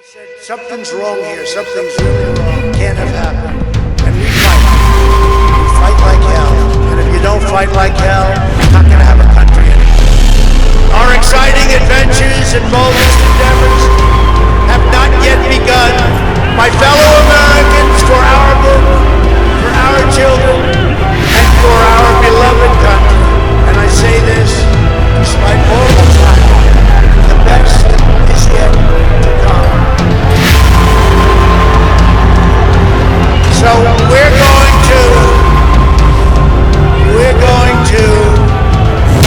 said, something's wrong here, something's really wrong, can't have happened. And we fight. We fight like hell. And if you don't fight like hell, you're not gonna have a country anymore. Our exciting adventures and boldest endeavors have not yet begun. My fellow Americans, for our good, for our children, and for our beloved country. And I say this, despite all the time, the best is yet to come. So we're going to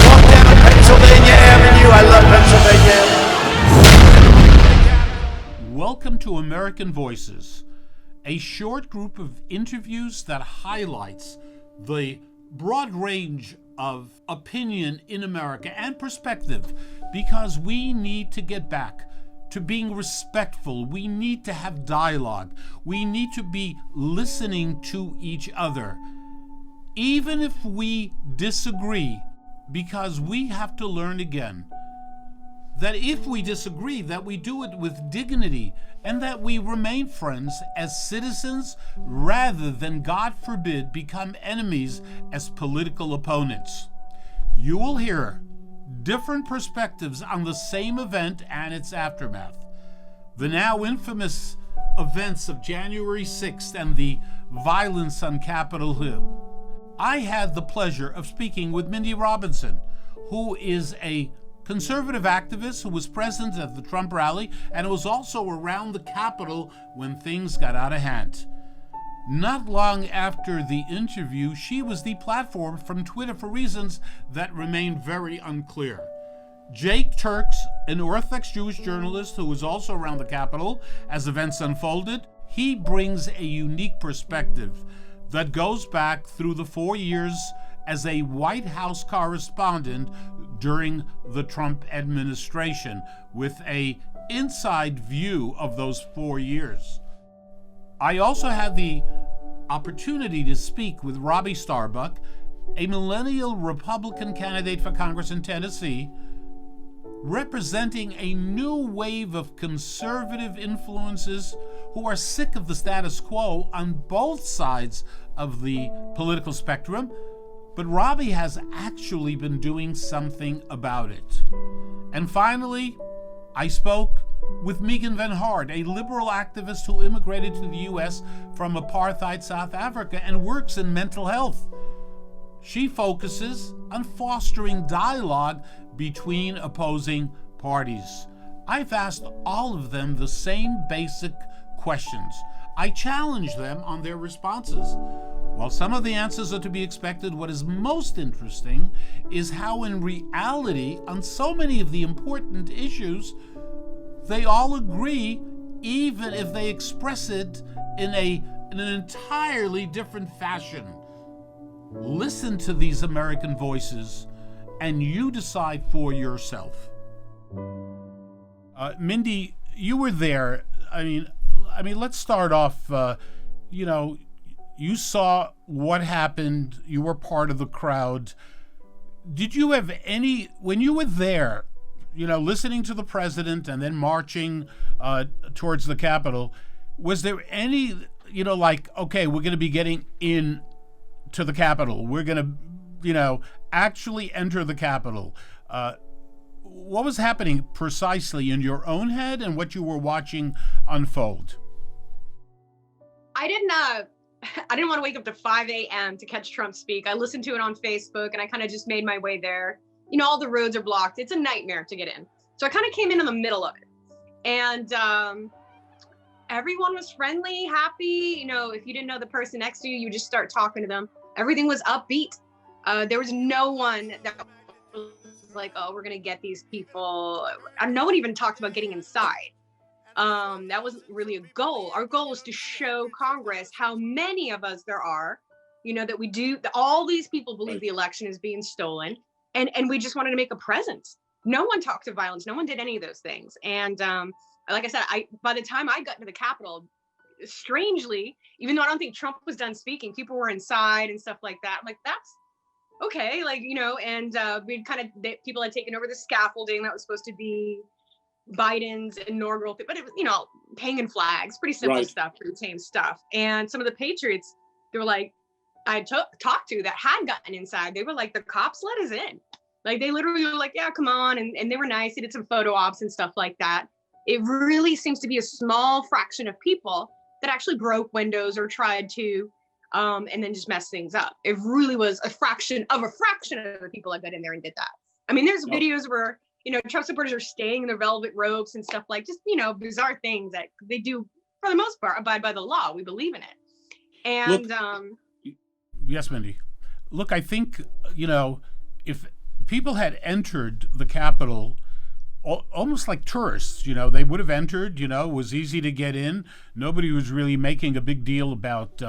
walk down Pennsylvania Avenue. I love Pennsylvania. Welcome to American Voices, a short group of interviews that highlights the broad range of opinion in America and perspective, because we need to get back to being respectful. We need to have dialogue. We need to be listening to each other, even if we disagree, because we have to learn again that if we disagree, that we do it with dignity and that we remain friends as citizens rather than, God forbid, become enemies as political opponents. You will hear different perspectives on the same event and its aftermath. The now infamous events of January 6th and the violence on Capitol Hill. I had the pleasure of speaking with Mindy Robinson, who is a conservative activist who was present at the Trump rally and was also around the Capitol when things got out of hand. Not long after the interview, she was deplatformed from Twitter for reasons that remain very unclear. Jake Turks, an Orthodox Jewish journalist who was also around the Capitol as events unfolded, he brings a unique perspective that goes back through the 4 years as a White House correspondent during the Trump administration, with an inside view of those 4 years. I also had the opportunity to speak with Robbie Starbuck, a millennial Republican candidate for Congress in Tennessee, representing a new wave of conservative influences who are sick of the status quo on both sides of the political spectrum. But Robbie has actually been doing something about it. And finally, I spoke with Megan Van Hart, a liberal activist who immigrated to the U.S. from apartheid South Africa and works in mental health. She focuses on fostering dialogue between opposing parties. I've asked all of them the same basic questions. I challenge them on their responses. While some of the answers are to be expected, what is most interesting is how in reality, on so many of the important issues, they all agree, even if they express it in an entirely different fashion. Listen to these American voices, and you decide for yourself. Mindy, you were there. I mean, let's start off. You saw what happened. You were part of the crowd. Did you have any, when you were there, listening to the president and then marching towards the Capitol, was there any, okay, we're going to be getting in to the Capitol. We're going to, actually enter the Capitol. What was happening precisely in your own head and what you were watching unfold? I didn't want to wake up to 5 a.m. to catch Trump speak. I listened to it on Facebook and I kind of just made my way there. All the roads are blocked. It's a nightmare to get in. So I kind of came in the middle of it. And everyone was friendly, happy. If you didn't know the person next to you, you just start talking to them. Everything was upbeat. There was no one that was like, oh, we're going to get these people. No one even talked about getting inside. That wasn't really a goal. Our goal is to show Congress how many of us there are, that all these people believe the election is being stolen. And we just wanted to make a presence. No one talked of violence. No one did any of those things. And like I said, by the time I got to the Capitol, strangely, even though I don't think Trump was done speaking, people were inside and stuff like that. I'm like, that's okay. And people had taken over the scaffolding that was supposed to be Biden's inaugural thing, but it was, hanging flags, pretty simple Right. stuff, pretty tame stuff. And some of the patriots, they were like, I talked to that had gotten inside, they were like, the cops let us in. Like, they literally were like, yeah, come on. And they were nice. They did some photo ops and stuff like that. It really seems to be a small fraction of people that actually broke windows or tried to, and then just mess things up. It really was a fraction of the people that got in there and did that. I mean, there's videos where, Trump supporters are staying in their velvet robes and stuff like, just, bizarre things that they do, for the most part, abide by the law. We believe in it. And, Yes, Mindy. Look, I think, if people had entered the Capitol almost like tourists, they would have entered, it was easy to get in. Nobody was really making a big deal about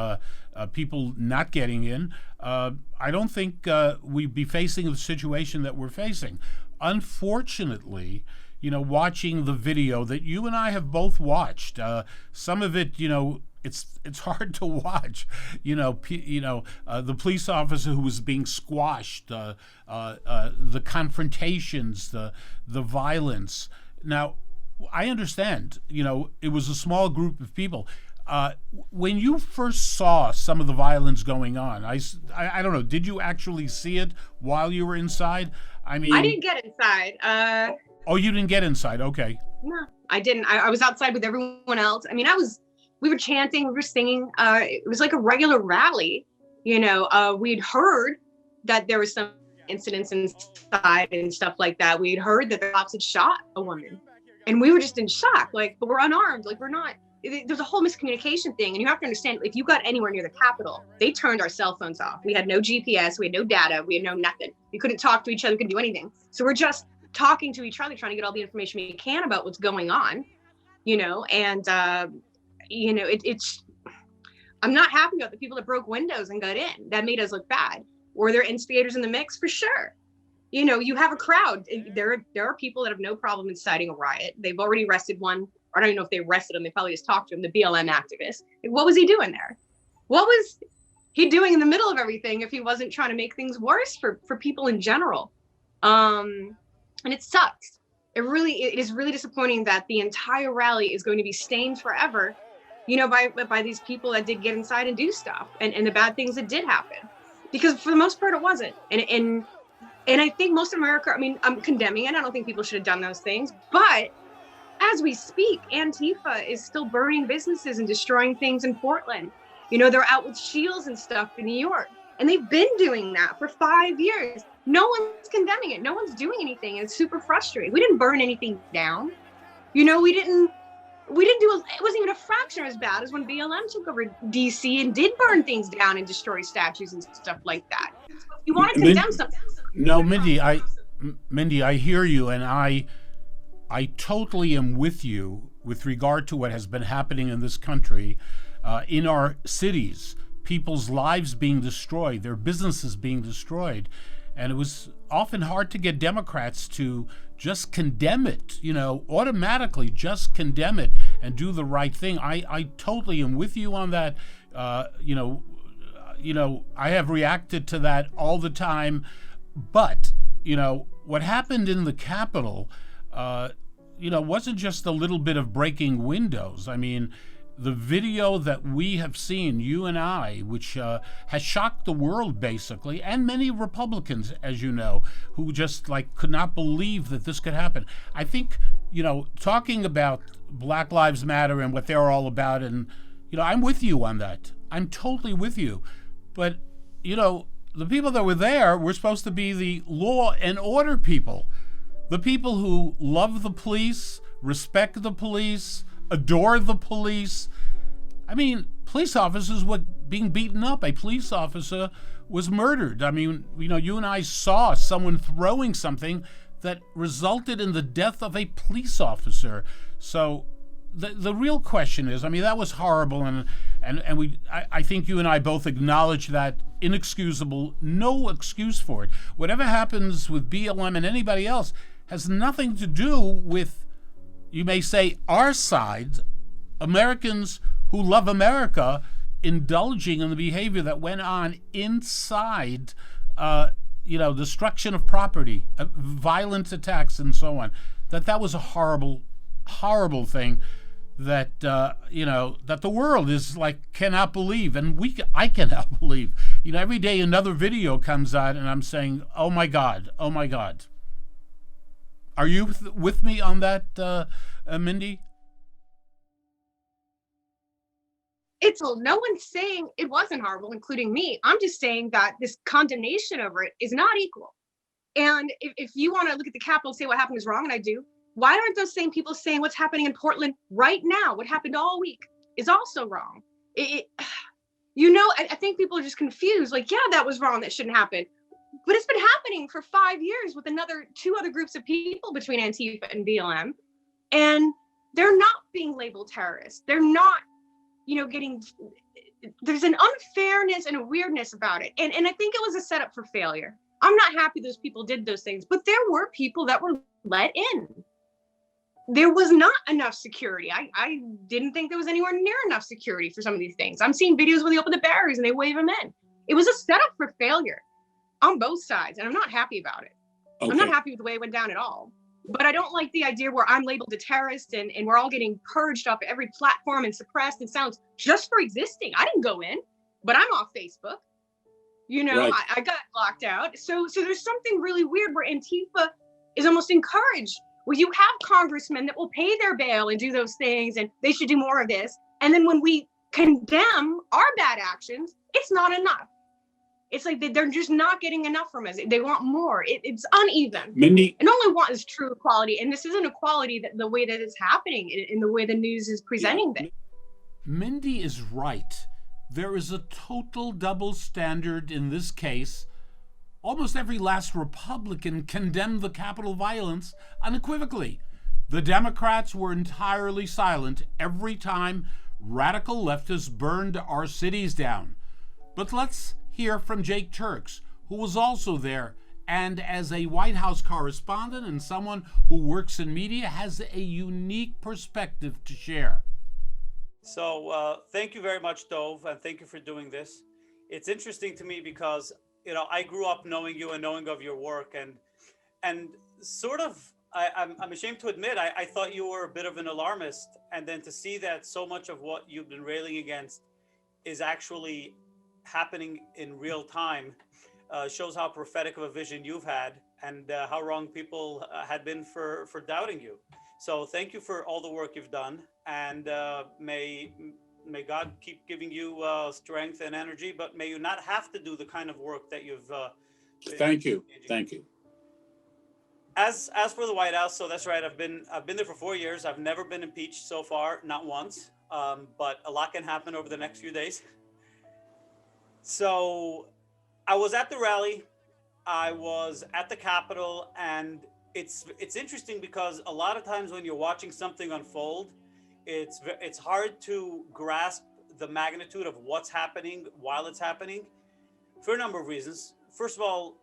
people not getting in. I don't think we'd be facing the situation that we're facing. Unfortunately, watching the video that you and I have both watched, some of it, it's hard to watch. The police officer who was being squashed, the confrontations, the violence. Now, I understand. It was a small group of people. When you first saw some of the violence going on, I don't know. Did you actually see it while you were inside? I mean, I didn't get inside. Oh, you didn't get inside. Okay. No, I didn't. I was outside with everyone else. I mean, we were chanting, we were singing. It was like a regular rally. We'd heard that there was some incidents inside and stuff like that. We'd heard that the cops had shot a woman, and we were just in shock. Like, but we're unarmed. Like, we're not. There's a whole miscommunication thing, and you have to understand, if you got anywhere near the Capitol, they turned our cell phones off. We had no GPS, we had no data, we had no nothing. We couldn't talk to each other, we couldn't do anything. So we're just talking to each other, trying to get all the information we can about what's going on, and it's. I'm not happy about the people that broke windows and got in. That made us look bad. Were there instigators in the mix? For sure. You have a crowd. There are people that have no problem inciting a riot. They've already arrested one. I don't even know if they arrested him. They probably just talked to him, the BLM activist. Like, what was he doing there? What was he doing in the middle of everything if he wasn't trying to make things worse for people in general? And it sucks. It is really disappointing that the entire rally is going to be stained forever, by these people that did get inside and do stuff, and the bad things that did happen. Because for the most part, it wasn't. And I think most of America, I mean, I'm condemning it. I don't think people should have done those things. But as we speak, Antifa is still burning businesses and destroying things in Portland. They're out with shields and stuff in New York. And they've been doing that for 5 years. No one's condemning it. No one's doing anything. And it's super frustrating. We didn't burn anything down. We didn't do it wasn't even a fraction as bad as when BLM took over DC and did burn things down and destroy statues and stuff like that. You want to condemn something. No, Mindy, I hear you, and I totally am with you with regard to what has been happening in this country, in our cities, people's lives being destroyed, their businesses being destroyed. And it was often hard to get Democrats to just condemn it, automatically just condemn it and do the right thing. I totally am with you on that. I have reacted to that all the time. But, what happened in the Capitol, wasn't just a little bit of breaking windows. I mean, the video that we have seen, you and I, which has shocked the world basically, and many Republicans, as you know, who just could not believe that this could happen. I think, talking about Black Lives Matter and what they're all about, and, I'm with you on that. I'm totally with you. But, the people that were there were supposed to be the law and order people, the people who love the police, respect the police, adore the police. I mean, police officers were being beaten up. A police officer was murdered. I mean, you and I saw someone throwing something that resulted in the death of a police officer. So the real question is, I mean, that was horrible, and I think you and I both acknowledge that inexcusable, no excuse for it. Whatever happens with BLM and anybody else has nothing to do with, you may say, our side, Americans who love America, indulging in the behavior that went on inside, destruction of property, violent attacks, and so on. that was a horrible, horrible thing that that the world is like cannot believe, and I cannot believe. Every day another video comes out, and I'm saying, "Oh my God, oh my God." Are you with me on that, Mindy? No one's saying it wasn't horrible, including me. I'm just saying that this condemnation over it is not equal. And if you want to look at the Capitol and say what happened is wrong, and I do, why aren't those same people saying what's happening in Portland right now, what happened all week, is also wrong? I think people are just confused. Like, yeah, that was wrong. That shouldn't happen. But it's been happening for 5 years with two other groups of people between Antifa and BLM. And they're not being labeled terrorists. They're not, there's an unfairness and a weirdness about it. And I think it was a setup for failure. I'm not happy those people did those things, but there were people that were let in. There was not enough security. I didn't think there was anywhere near enough security for some of these things. I'm seeing videos where they open the barriers and they wave them in. It was a setup for failure on both sides, and I'm not happy about it. Okay. I'm not happy with the way it went down at all. But I don't like the idea where I'm labeled a terrorist and we're all getting purged off every platform and suppressed and sounds just for existing. I didn't go in, but I'm off Facebook. Right. I got locked out. So there's something really weird where Antifa is almost encouraged, where you have congressmen that will pay their bail and do those things, and they should do more of this. And then when we condemn our bad actions, it's not enough. It's like they're just not getting enough from us. They want more. It's uneven. Mindy, and all I want is true equality. And this isn't equality that the way that it's happening in the way the news is presenting things. Mindy is right. There is a total double standard in this case. Almost every last Republican condemned the Capitol violence unequivocally. The Democrats were entirely silent every time radical leftists burned our cities down. But let's hear from Jake Turks, who was also there, and as a White House correspondent and someone who works in media, has a unique perspective to share. So thank you very much, Dove, and thank you for doing this. It's interesting to me because, I grew up knowing you and knowing of your work, and sort of, I'm ashamed to admit, I thought you were a bit of an alarmist, and then to see that so much of what you've been railing against is actually happening in real time shows how prophetic of a vision you've had, and how wrong people had been for doubting you. So thank you for all the work you've done, and may God keep giving you strength and energy, but may you not have to do the kind of work that you've Thank you. As for the White House, so that's right, I've been there for 4 years. I've never been impeached so far, not once, but a lot can happen over the next few days. So I was at the rally, I was at the Capitol, and it's interesting because a lot of times when you're watching something unfold, it's hard to grasp the magnitude of what's happening while it's happening for a number of reasons. First of all,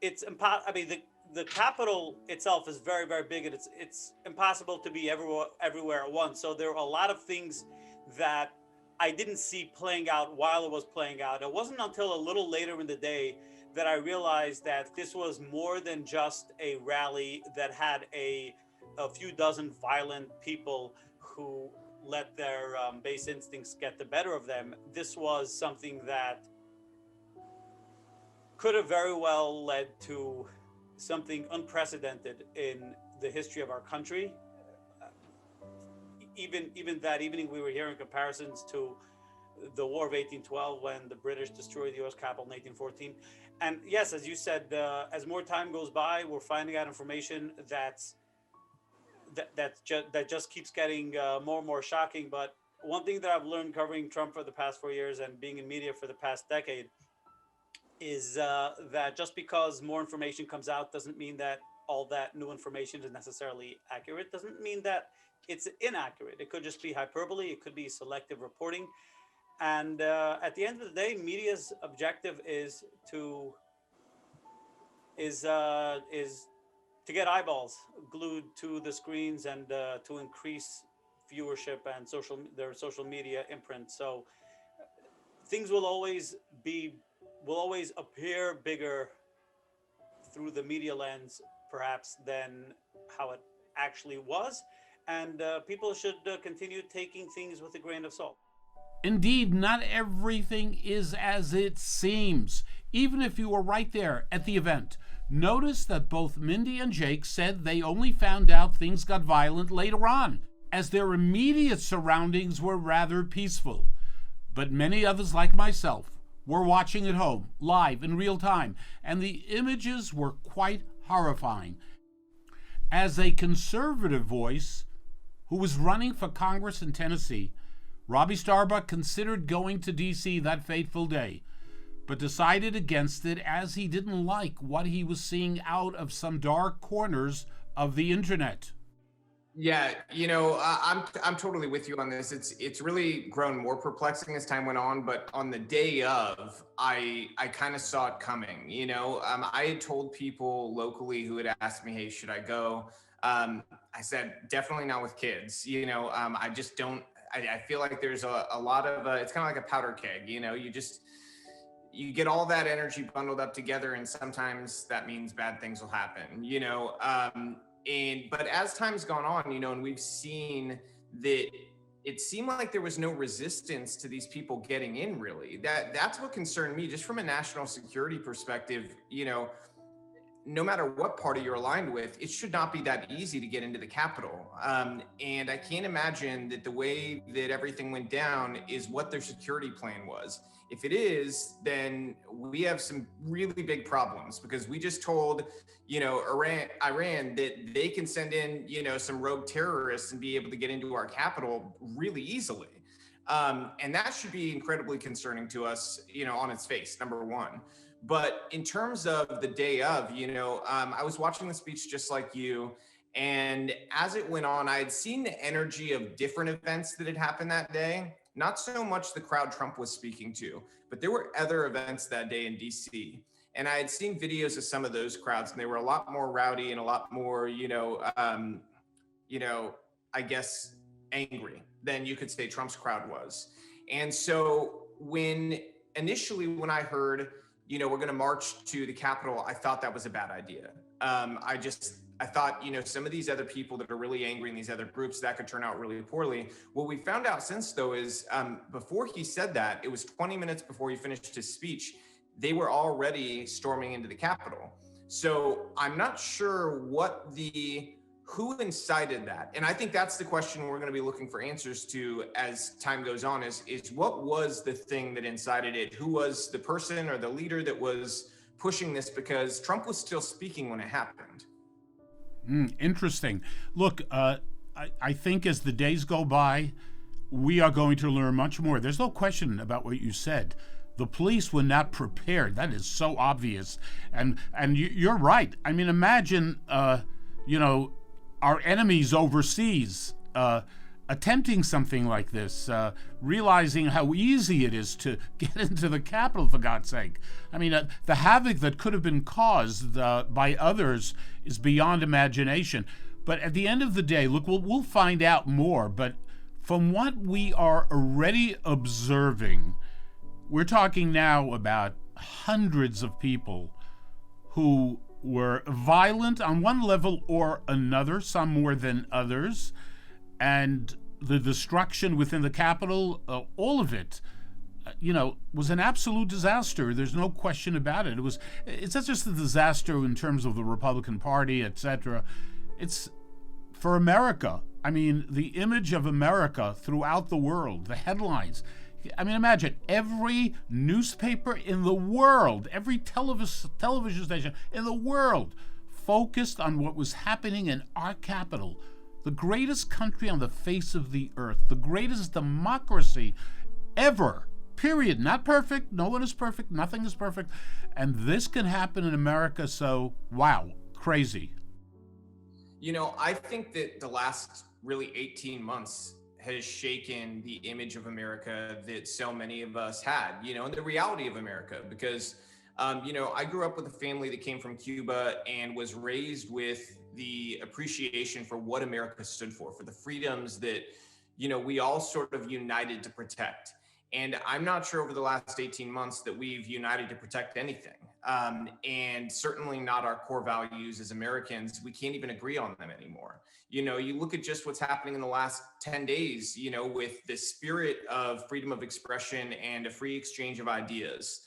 the Capitol itself is very, very big, and it's impossible to be everywhere at once. So there are a lot of things that I didn't see playing out while it was playing out. It wasn't until a little later in the day that I realized that this was more than just a rally that had a few dozen violent people who let their base instincts get the better of them. This was something that could have very well led to something unprecedented in the history of our country. Even that evening, we were hearing comparisons to the War of 1812 when the British destroyed the U.S. Capitol in 1814. And yes, as you said, as more time goes by, we're finding out information that just keeps getting more and more shocking. But one thing that I've learned covering Trump for the past 4 years and being in media for the past decade is that just because more information comes out doesn't mean that all that new information is necessarily accurate. Doesn't mean that it's inaccurate. It could just be hyperbole. It could be selective reporting. And at the end of the day, media's objective is to get eyeballs glued to the screens and to increase viewership and their social media imprint. So things will always appear bigger through the media lens, perhaps, than how it actually was. And people should continue taking things with a grain of salt. Indeed, not everything is as it seems, even if you were right there at the event. Notice that both Mindy and Jake said they only found out things got violent later on, as their immediate surroundings were rather peaceful. But many others, like myself, were watching at home, live in real time, and the images were quite horrifying. As a conservative voice who was running for Congress in Tennessee, Robbie Starbuck considered going to D.C. that fateful day, but decided against it as he didn't like what he was seeing out of some dark corners of the internet. Yeah, I'm totally with you on this. It's really grown more perplexing as time went on. But on the day of, I kind of saw it coming. I had told people locally who had asked me, "Hey, should I go?" I said, "Definitely not with kids." I just don't. I feel like there's a lot of it's kind of like a powder keg. You get all that energy bundled up together, and sometimes that means bad things will happen. But as time's gone on, and we've seen that it seemed like there was no resistance to these people getting in, really. That's what concerned me, just from a national security perspective. No matter what party you're aligned with, it should not be that easy to get into the Capitol. And I can't imagine that the way that everything went down is what their security plan was. If it is, then we have some really big problems, because we just told, Iran that they can send in, some rogue terrorists and be able to get into our Capitol really easily. And that should be incredibly concerning to us, on its face, number one. But in terms of the day of, I was watching the speech just like you. And as it went on, I had seen the energy of different events that had happened that day. Not so much the crowd Trump was speaking to, but there were other events that day in DC. And I had seen videos of some of those crowds, and they were a lot more rowdy and a lot more, I guess, angry than you could say Trump's crowd was. And so initially when I heard, we're going to march to the Capitol, I thought that was a bad idea. I thought, some of these other people that are really angry in these other groups, that could turn out really poorly. What we found out since, though, is before he said that, it was 20 minutes before he finished his speech, they were already storming into the Capitol. So I'm not sure who incited that. And I think that's the question we're going to be looking for answers to as time goes on, is what was the thing that incited it? Who was the person or the leader that was pushing this? Because Trump was still speaking when it happened. Interesting. Look, I think as the days go by, we are going to learn much more. There's no question about what you said. The police were not prepared. That is so obvious. And you're right. I mean, imagine, our enemies overseas attempting something like this, realizing how easy it is to get into the Capitol, for God's sake. I mean, the havoc that could have been caused by others is beyond imagination. But at the end of the day, look, we'll find out more. But from what we are already observing, we're talking now about hundreds of people who were violent on one level or another, some more than others, and the destruction within the Capitol, all of it, was an absolute disaster. There's no question about it. It's not just a disaster in terms of the Republican Party, etc. It's for America. I mean, the image of America throughout the world, the headlines. I mean, imagine every newspaper in the world, every television station in the world focused on what was happening in our capital, the greatest country on the face of the earth, the greatest democracy ever, period. Not perfect. No one is perfect. Nothing is perfect. And this can happen in America. So, wow, crazy. I think that the last really 18 months has shaken the image of America that so many of us had, and the reality of America, because, I grew up with a family that came from Cuba and was raised with the appreciation for what America stood for the freedoms that, we all sort of united to protect. And I'm not sure over the last 18 months that we've united to protect anything. and certainly not our core values as Americans. We can't even agree on them anymore. You look at just what's happening in the last 10 days, with the spirit of freedom of expression and a free exchange of ideas.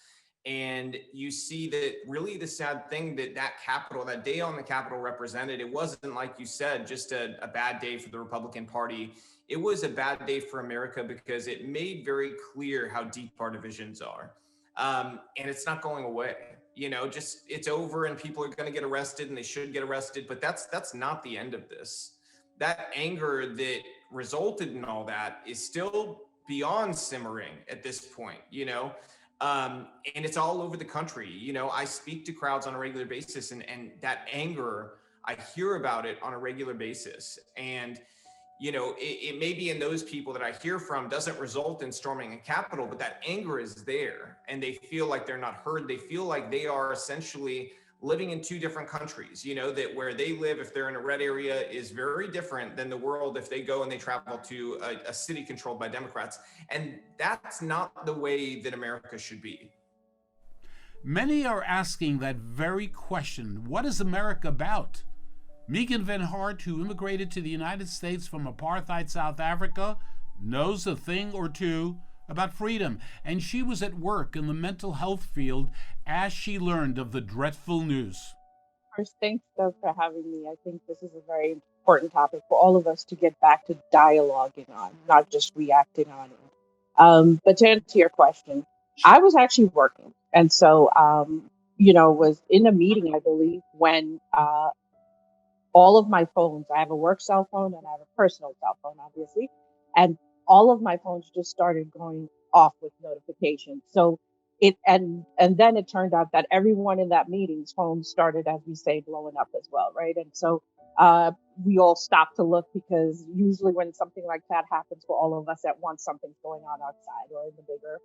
And you see that really the sad thing that day on the Capitol represented, it wasn't, like you said, just a bad day for the Republican Party. It was a bad day for America because it made very clear how deep our divisions are. And it's not going away. Just it's over and people are going to get arrested and they should get arrested. But that's not the end of this. That anger that resulted in all that is still beyond simmering at this point, and it's all over the country. I speak to crowds on a regular basis, and that anger, I hear about it on a regular basis. And it may be in those people that I hear from doesn't result in storming a Capitol, but that anger is there and they feel like they're not heard. They feel like they are essentially living in two different countries, that where they live, if they're in a red area, is very different than the world if they go and they travel to a city controlled by Democrats. And that's not the way that America should be. Many are asking that very question. What is America about? Megan Van Hart, who immigrated to the United States from apartheid South Africa, knows a thing or two about freedom, and she was at work in the mental health field as she learned of the dreadful news. First, thanks, Doug, for having me. I think this is a very important topic for all of us to get back to dialoguing on, not just reacting on it. But to answer your question, I was actually working. And so, was in a meeting, I believe, when all of my phones, I have a work cell phone and I have a personal cell phone, obviously, and all of my phones just started going off with notifications. So and then it turned out that everyone in that meeting's phones started, as we say, blowing up as well, right? And so we all stopped to look, because usually when something like that happens for all of us at once, something's going on outside or in the bigger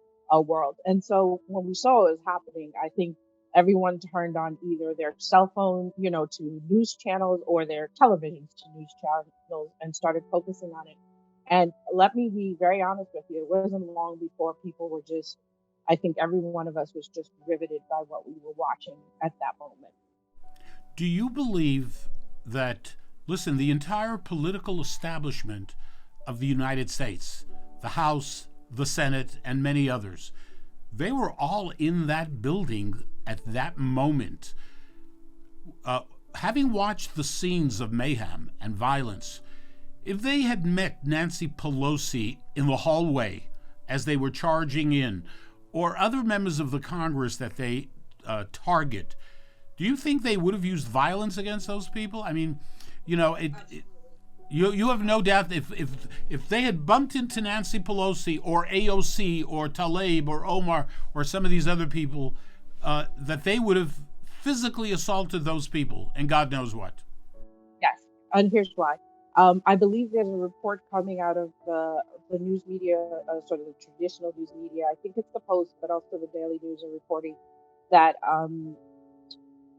world. And so when we saw it was happening, I think everyone turned on either their cell phone, to news channels, or their televisions to news channels, and started focusing on it. And let me be very honest with you, it wasn't long before people were just, I think every one of us was just riveted by what we were watching at that moment. Do you believe that, listen, the entire political establishment of the United States, the House, the Senate, and many others, they were all in that building at that moment? Having watched the scenes of mayhem and violence, if they had met Nancy Pelosi in the hallway as they were charging in, or other members of the Congress that they target, do you think they would have used violence against those people? I mean, you have no doubt if they had bumped into Nancy Pelosi or AOC or Tlaib or Omar or some of these other people, that they would have physically assaulted those people, and God knows what. Yes, and here's why. I believe there's a report coming out of the news media, sort of the traditional news media. I think it's the Post, but also the Daily News, are reporting that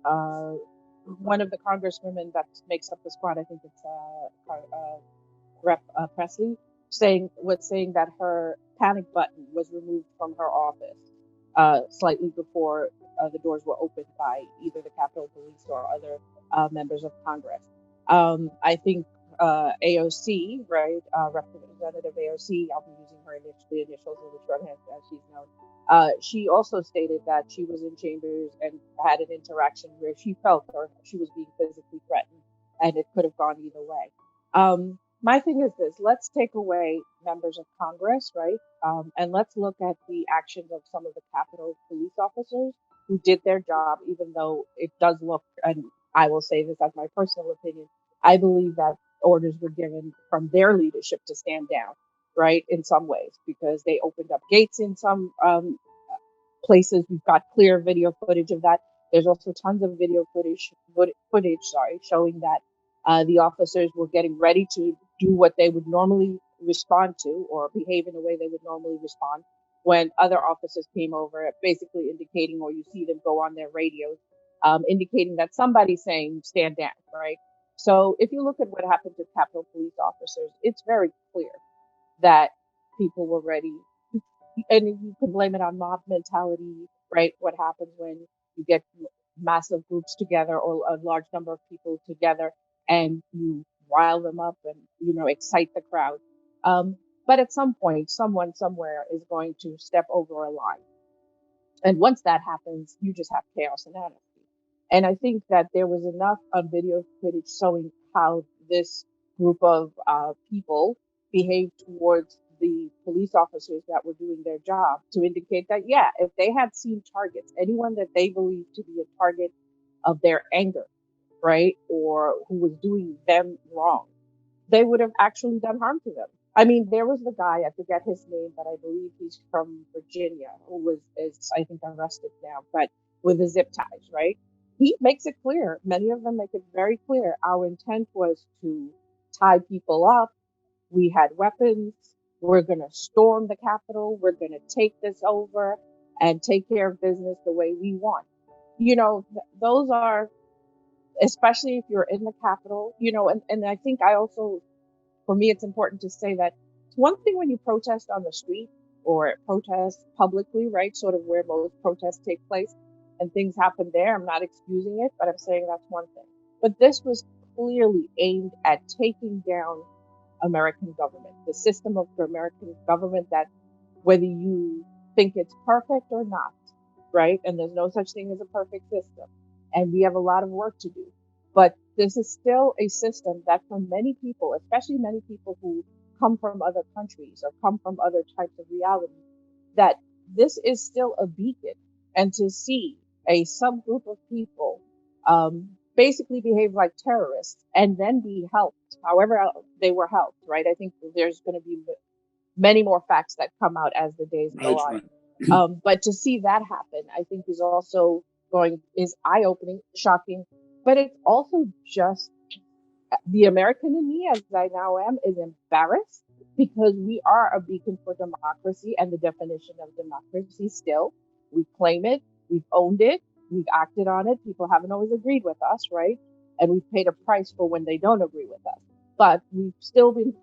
one of the congresswomen that makes up the squad, I think it's Rep. Presley, was saying that her panic button was removed from her office slightly before the doors were opened by either the Capitol Police or other members of Congress. I think AOC, right, Representative AOC, I'll be using her initials in the shorthand as she's known. She also stated that she was in chambers and had an interaction where she felt or she was being physically threatened, and it could have gone either way. My thing is this: let's take away members of Congress, right, and let's look at the actions of some of the Capitol police officers who did their job, even though it does look, and I will say this as my personal opinion, I believe that orders were given from their leadership to stand down, right, in some ways, because they opened up gates in some places. We've got clear video footage of that. There's also tons of video footage, showing that the officers were getting ready to do what they would normally respond to, or behave in a way they would normally respond, when other officers came over, basically indicating, or you see them go on their radios, indicating that somebody's saying stand down, right? So if you look at what happened to Capitol police officers, it's very clear that people were ready, and you can blame it on mob mentality, right? What happens when You get massive groups together or a large number of people together, and you rile them up and excite the crowd. Um, but at some point, someone somewhere is going to step over a line, and once that happens, you just have chaos and anarchy. And I think that there was enough video footage showing how this group of people behaved towards the police officers that were doing their job to indicate that, yeah, if they had seen targets, anyone that they believed to be a target of their anger, right, or who was doing them wrong, they would have actually done harm to them. I mean, there was the guy, I forget his name, but I believe he's from Virginia, who is I think arrested now, but with the zip ties, right? He makes it clear, many of them make it very clear, our intent was to tie people up. We had weapons. We're going to storm the Capitol. We're going to take this over and take care of business the way we want. Those are, especially if you're in the Capitol, and I think I also, for me, it's important to say that it's one thing when you protest on the street or protest publicly, right? Sort of where most protests take place and things happen there. I'm not excusing it, but I'm saying that's one thing. But this was clearly aimed at taking down American government, the system of the American government that, whether you think it's perfect or not, right? And there's no such thing as a perfect system. And we have a lot of work to do. But this is still a system that for many people, especially many people who come from other countries or come from other types of realities, that this is still a beacon. And to see a subgroup of people basically behave like terrorists and then be helped, however they were helped, right? I think there's going to be many more facts that come out as the days go on. But to see that happen, I think is eye opening, shocking, but it's also just the American in me, as I now am, is embarrassed because we are a beacon for democracy and the definition of democracy still. We claim it, we've owned it, we've acted on it. People haven't always agreed with us, right? And we've paid a price for when they don't agree with us. But we've still been,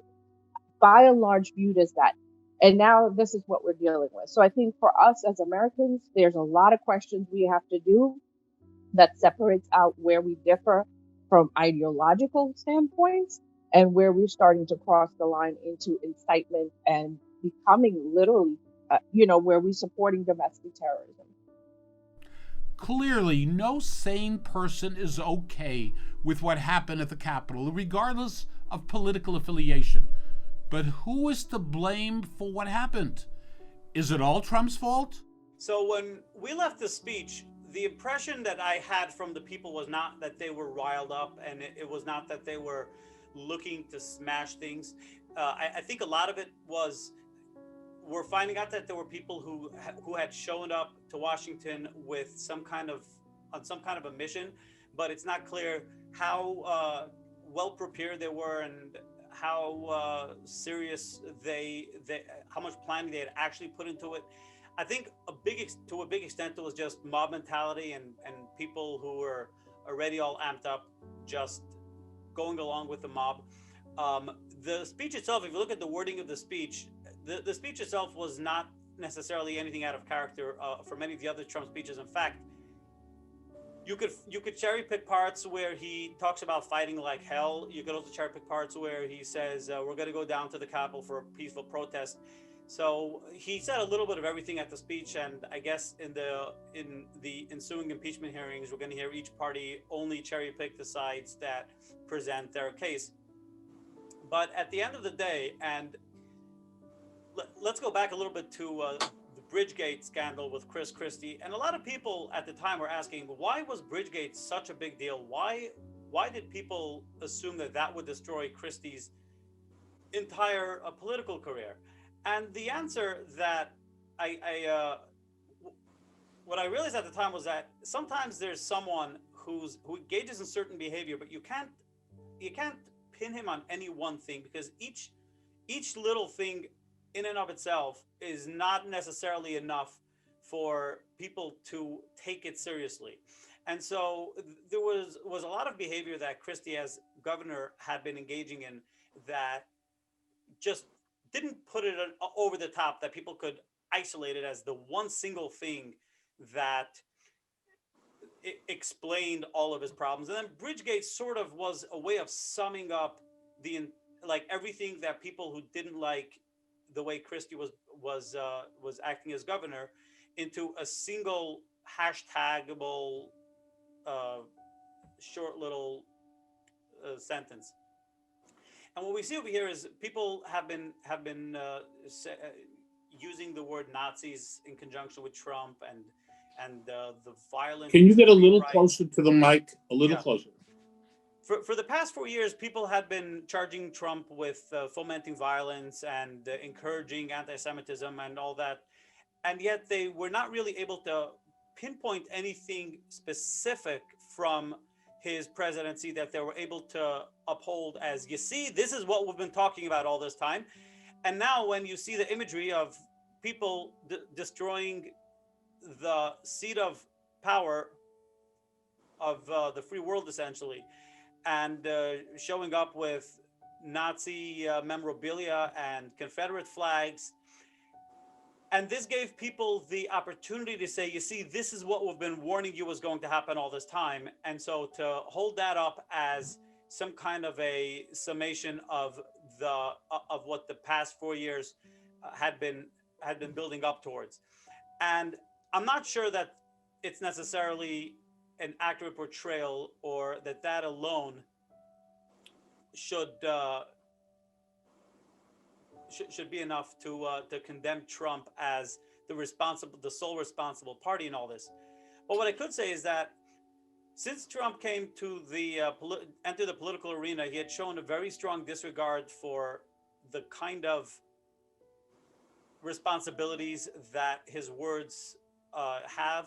by and large, viewed as that. And now this is what we're dealing with. So I think for us as Americans, there's a lot of questions we have to do that separates out where we differ from ideological standpoints and where we're starting to cross the line into incitement and becoming literally, where we're supporting domestic terrorism. Clearly, no sane person is okay with what happened at the Capitol, regardless of political affiliation. But who is to blame for what happened? Is it all Trump's fault? So when we left the speech, the impression that I had from the people was not that they were riled up, and it was not that they were looking to smash things. I think a lot of it was, we're finding out that there were people who had shown up to Washington with some kind of a mission, but it's not clear how well prepared they were and how serious how much planning they had actually put into it. I think to a big extent it was just mob mentality and people who were already all amped up, just going along with the mob. The speech itself, if you look at the wording of the speech, the speech itself was not necessarily anything out of character for many of the other Trump speeches. In fact, you could cherry pick parts where he talks about fighting like hell. You could also cherry pick parts where he says we're going to go down to the Capitol for a peaceful protest. So he said a little bit of everything at the speech, and I guess in the ensuing impeachment hearings, we're going to hear each party only cherry pick the sides that present their case. But at the end of the day, and let's go back a little bit to the Bridgegate scandal with Chris Christie, and a lot of people at the time were asking, why was Bridgegate such a big deal? Why did people assume that would destroy Christie's entire political career? And the answer that what I realized at the time was that sometimes there's someone who engages in certain behavior, but you can't pin him on any one thing, because each little thing in and of itself is not necessarily enough for people to take it seriously. And so there was a lot of behavior that Christie as governor had been engaging in that just didn't put it over the top, that people could isolate it as the one single thing that explained all of his problems. And then Bridgegate sort of was a way of summing up like everything that people who didn't like the way Christie was acting as governor into a single hashtagable short little sentence. And what we see over here is people have been using the word Nazis in conjunction with Trump and the violent. Can you get a little closer to the mic? A little closer. For the past 4 years, people had been charging Trump with fomenting violence and encouraging anti-Semitism and all that. And yet they were not really able to pinpoint anything specific from his presidency that they were able to uphold as, you see, this is what we've been talking about all this time. And now when you see the imagery of people destroying the seat of power of the free world, essentially, and showing up with Nazi memorabilia and Confederate flags. And this gave people the opportunity to say, you see, this is what we've been warning you was going to happen all this time. And so to hold that up as some kind of a summation of what the past 4 years had been building up towards. And I'm not sure that it's necessarily an accurate portrayal, or that alone should be enough to condemn Trump as the sole responsible party in all this. But what I could say is that since Trump came to enter the political arena, he had shown a very strong disregard for the kind of responsibilities that his words have,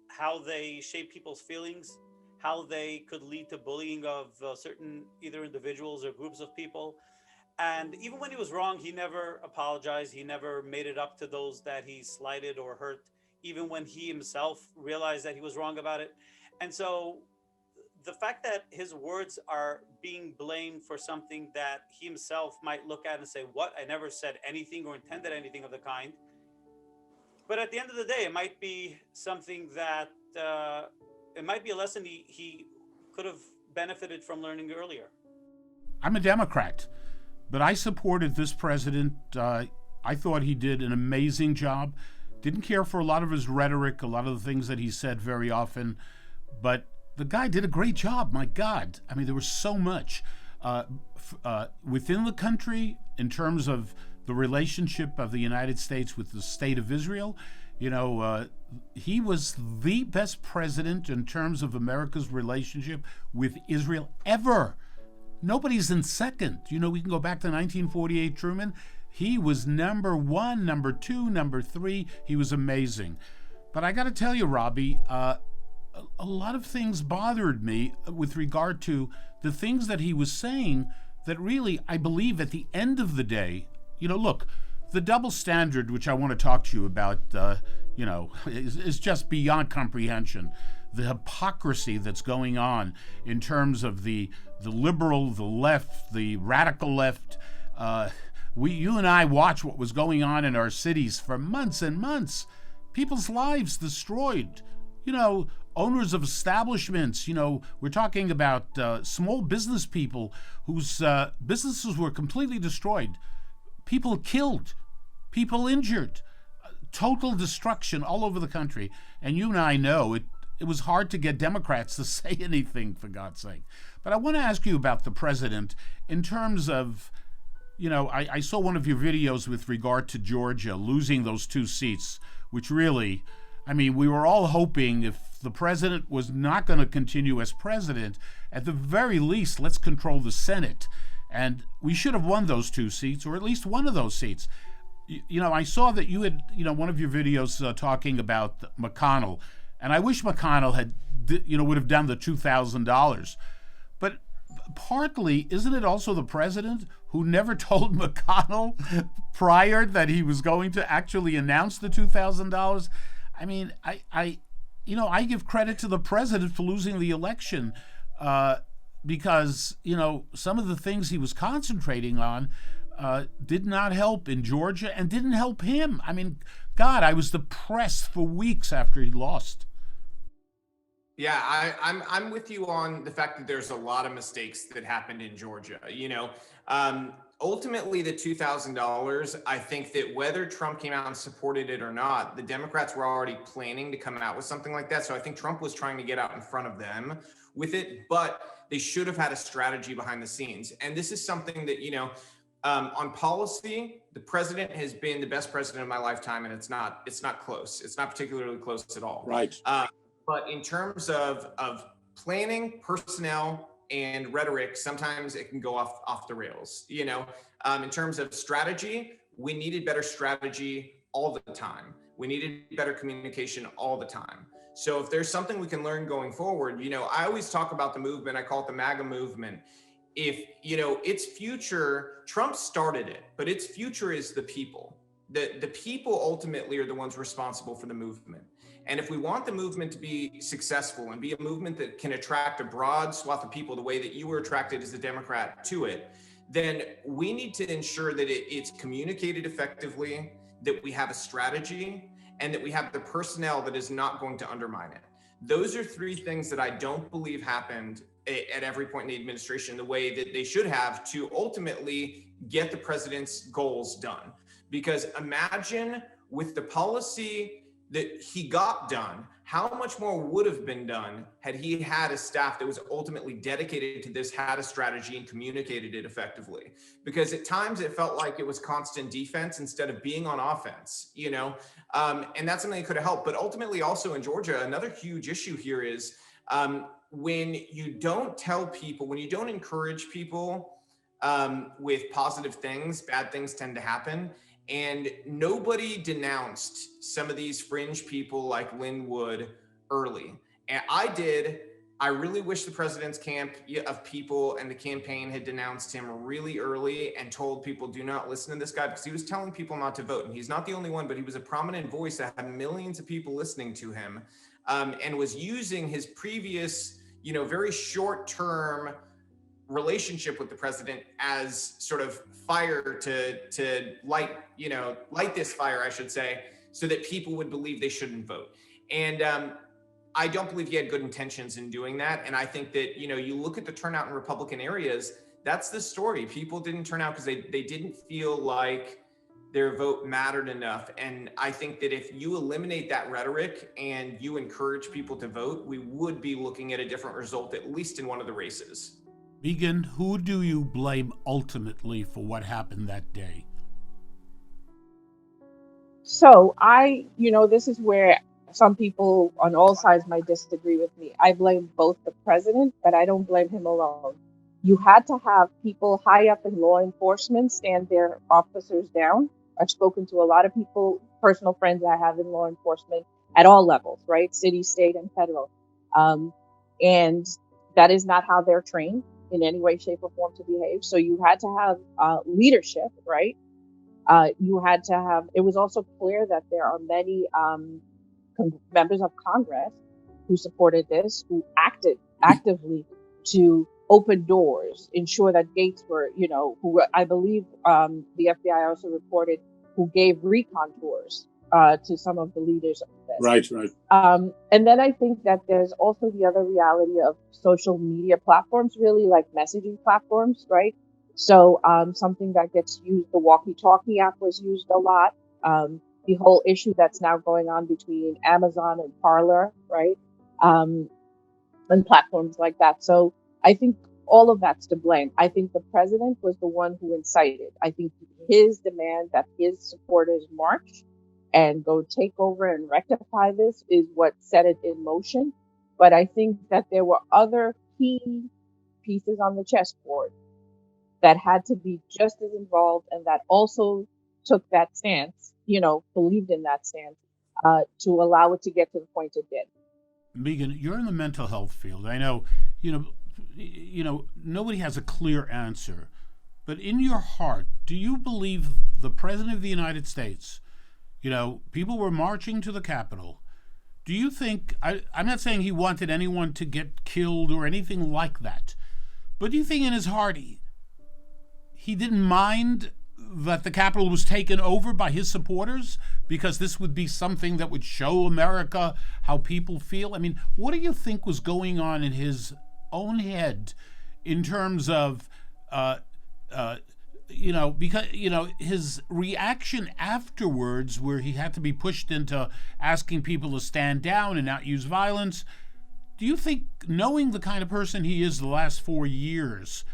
how they shape people's feelings, how they could lead to bullying of certain either individuals or groups of people. And even when he was wrong, he never apologized. He never made it up to those that he slighted or hurt, even when he himself realized that he was wrong about it. And so the fact that his words are being blamed for something that he himself might look at and say, what? I never said anything or intended anything of the kind. But at the end of the day, it might be something that, it might be a lesson he could have benefited from learning earlier. I'm a Democrat, but I supported this president. I thought he did an amazing job. Didn't care for a lot of his rhetoric, a lot of the things that he said very often, but the guy did a great job. My God. I mean, there was so much within the country in terms of the relationship of the United States with the state of Israel. You know, he was the best president in terms of America's relationship with Israel ever. Nobody's in second. You know, we can go back to 1948 Truman. He was number one, number two, number three. He was amazing. But I got to tell you, Robbie, a lot of things bothered me with regard to the things that he was saying that really, I believe at the end of the day, you know, look, the double standard, which I want to talk to you about, you know, is just beyond comprehension. The hypocrisy that's going on in terms of the liberal, the left, the radical left. You and I watched what was going on in our cities for months and months. People's lives destroyed. You know, owners of establishments, you know, we're talking about small business people whose businesses were completely destroyed. People killed, people injured, total destruction all over the country. And you and I know it was hard to get Democrats to say anything, for God's sake. But I want to ask you about the president in terms of, you know, I saw one of your videos with regard to Georgia losing those 2 seats, which really, I mean, we were all hoping if the president was not going to continue as president, at the very least, let's control the Senate. And we should have won those 2 seats, or at least one of those seats. You know, I saw that you had, you know, one of your videos talking about McConnell, and I wish McConnell had, you know, would have done the $2,000. But partly, isn't it also the president who never told McConnell prior that he was going to actually announce the $2,000? I mean, I give credit to the president for losing the election because, you know, some of the things he was concentrating on did not help in Georgia and didn't help him. I mean, God, I was depressed for weeks after he lost. Yeah, I'm with you on the fact that there's a lot of mistakes that happened in Georgia. Ultimately, the $2,000. I think that whether Trump came out and supported it or not, the Democrats were already planning to come out with something like that. So I think Trump was trying to get out in front of them with it, but they should have had a strategy behind the scenes. And this is something that on policy, the president has been the best president of my lifetime, and it's not close. It's not particularly close at all. Right. But in terms of planning, personnel, and rhetoric, sometimes it can go off the rails. In terms of strategy, we needed better strategy all the time. We needed better communication all the time. So if there's something we can learn going forward, I always talk about the movement. I call it the MAGA movement. If its future, Trump started it, but its future is the people. The people ultimately are the ones responsible for the movement. And if we want the movement to be successful and be a movement that can attract a broad swath of people the way that you were attracted as a Democrat to it, then we need to ensure that it's communicated effectively, that we have a strategy, and that we have the personnel that is not going to undermine it. Those are three things that I don't believe happened at every point in the administration the way that they should have to ultimately get the president's goals done. Because imagine with the policy that he got done, how much more would have been done had he had a staff that was ultimately dedicated to this, had a strategy, and communicated it effectively. Because at times it felt like it was constant defense instead of being on offense, and that's something that could have helped. But ultimately also in Georgia, another huge issue here is when you don't tell people, when you don't encourage people with positive things, bad things tend to happen. And nobody denounced some of these fringe people like Lynn Wood early. And I did. I really wish the president's camp of people and the campaign had denounced him really early and told people, do not listen to this guy, because he was telling people not to vote. And he's not the only one, but he was a prominent voice that had millions of people listening to him, and was using his previous, very short-term relationship with the president as sort of fire to light this fire, I should say, so that people would believe they shouldn't vote. And I don't believe he had good intentions in doing that. And I think that, you look at the turnout in Republican areas, that's the story. People didn't turn out because they didn't feel like their vote mattered enough. And I think that if you eliminate that rhetoric and you encourage people to vote, we would be looking at a different result, at least in one of the races. Megan, who do you blame ultimately for what happened that day? So this is where some people on all sides might disagree with me. I blame both the president, but I don't blame him alone. You had to have people high up in law enforcement stand their officers down. I've spoken to a lot of people, personal friends I have in law enforcement at all levels, right? City, state, and federal. And that is not how they're trained in any way, shape, or form to behave. So you had to have leadership, right? You had to have, it was also clear that there are many members of Congress who supported this, who acted actively to open doors, ensure that gates were, who I believe the FBI also reported, who gave recon tours to some of the leaders of this. Right. And then I think that there's also the other reality of social media platforms, really like messaging platforms, right? So something that gets used, the walkie-talkie app was used a lot. The whole issue that's now going on between Amazon and Parler, right? And platforms like that. So I think all of that's to blame. I think the president was the one who incited. I think his demand that his supporters march and go take over and rectify this is what set it in motion. But I think that there were other key pieces on the chessboard that had to be just as involved and that also took that stance, believed in that stance to allow it to get to the point it did. Megan, you're in the mental health field. I know, nobody has a clear answer, but in your heart, do you believe the President of the United States, people were marching to the Capitol. Do you think, I'm not saying he wanted anyone to get killed or anything like that, but do you think in his heart he didn't mind that the Capitol was taken over by his supporters because this would be something that would show America how people feel? I mean, what do you think was going on in his own head in terms of, because, his reaction afterwards, where he had to be pushed into asking people to stand down and not use violence? Do you think, knowing the kind of person he is the last 4 years,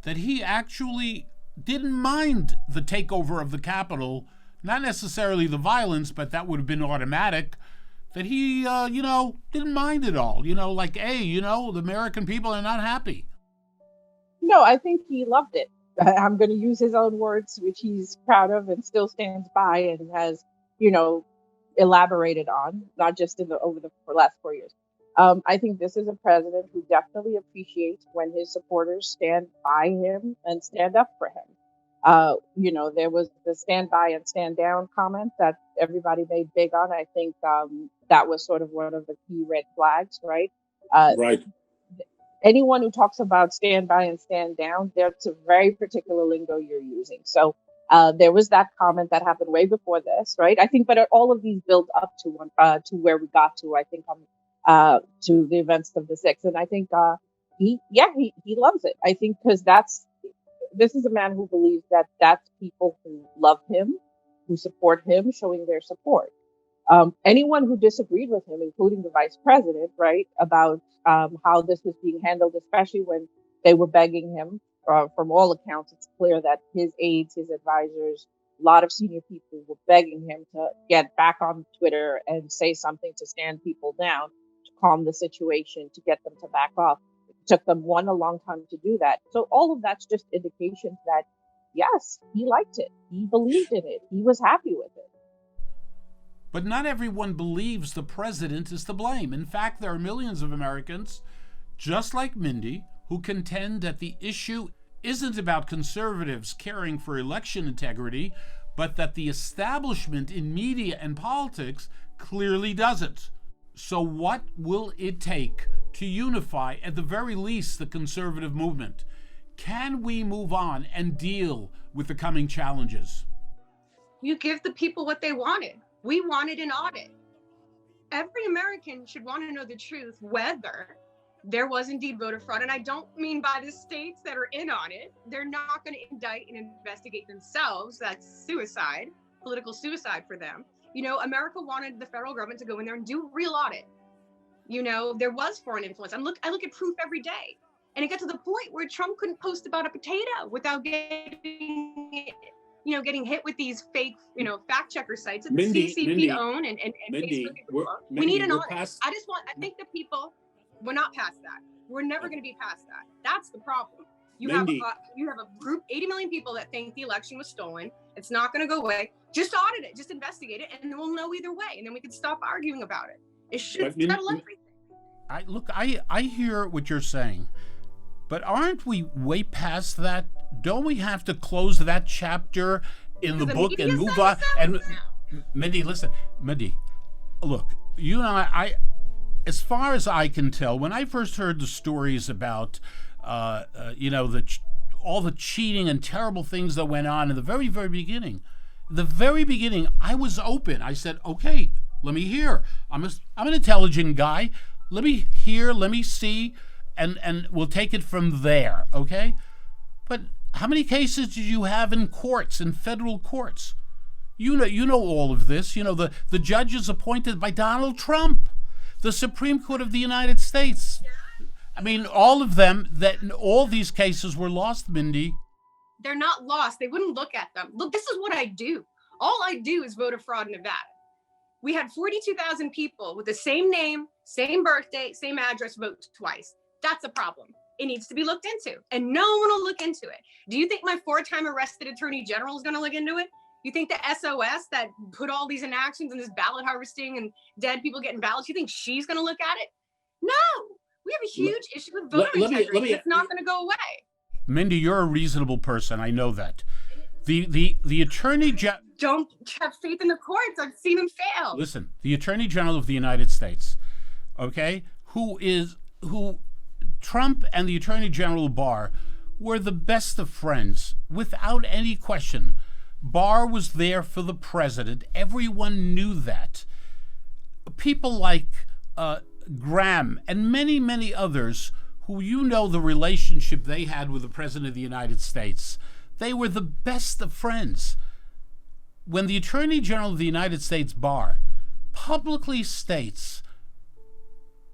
that he actually didn't mind the takeover of the Capitol, not necessarily the violence, but that would have been automatic, that he, didn't mind it all? Like, hey, the American people are not happy. No, I think he loved it. I'm going to use his own words, which he's proud of and still stands by and has, elaborated on, not just over the last 4 years. I think this is a president who definitely appreciates when his supporters stand by him and stand up for him. There was the stand by and stand down comment that everybody made big on. I think that was sort of one of the key red flags, right? Right. Anyone who talks about stand by and stand down, there's a very particular lingo you're using. So there was that comment that happened way before this, right? I think, but all of these build up to where we got to, I think, to the events of the 6th. And I think he loves it. I think because this is a man who believes that that's people who love him, who support him, showing their support. Anyone who disagreed with him, including the vice president, right, about how this was being handled, especially when they were begging him, from all accounts, it's clear that his aides, his advisors, a lot of senior people were begging him to get back on Twitter and say something to stand people down, to calm the situation, to get them to back off. It took them a long time to do that. So all of that's just indications that, yes, he liked it. He believed in it. He was happy with it. But not everyone believes the president is to blame. In fact, there are millions of Americans, just like Mindy, who contend that the issue isn't about conservatives caring for election integrity, but that the establishment in media and politics clearly doesn't. So what will it take to unify, at the very least, the conservative movement? Can we move on and deal with the coming challenges? You give the people what they wanted. We wanted an audit. Every American should want to know the truth, whether there was indeed voter fraud. And I don't mean by the states that are in on it. They're not going to indict and investigate themselves. That's suicide, political suicide for them. America wanted the federal government to go in there and do a real audit. There was foreign influence. I look at proof every day. And it got to the point where Trump couldn't post about a potato without getting hit with these fake, fact checker sites that the CCP own and Facebook. We need an audit. I think the people, we're not past that. We're never going to be past that. That's the problem. You have a group, 80 million people that think the election was stolen. It's not going to go away. Just audit it. Just investigate it, and we'll know either way. And then we can stop arguing about it. It should settle everything. I hear what you're saying, but aren't we way past that? Don't we have to close that chapter in the book and move on? And Mindy, listen, look, you and I, as far as I can tell, when I first heard the stories about, all the cheating and terrible things that went on in the very, very beginning, I was open. I said, okay, let me hear. I'm an intelligent guy. Let me hear, let me see, and we'll take it from there, okay? But how many cases did you have in courts, in federal courts? You know all of this. The judges appointed by Donald Trump, the Supreme Court of the United States. I mean, all of them, all these cases were lost, Mindy. They're not lost. They wouldn't look at them. Look, this is what I do. All I do is voter fraud in Nevada. We had 42,000 people with the same name, same birthday, same address vote twice. That's a problem. It needs to be looked into, and no one will look into it. Do you think my 4-time arrested attorney general is going to look into it? You think the SOS that put all these inactions and this ballot harvesting and dead people getting ballots, you think she's going to look at it? No. We have a huge issue with voter integrity. It's not going to go away. Mindy, you're a reasonable person. I know that. The attorney general. Don't have faith in the courts. I've seen them fail. Listen, the attorney general of the United States, okay, who Trump and the attorney general Barr were the best of friends, without any question. Barr was there for the president. Everyone knew that. People like Graham and many, many others who the relationship they had with the President of the United States, they were the best of friends. When the Attorney General of the United States, Barr, publicly states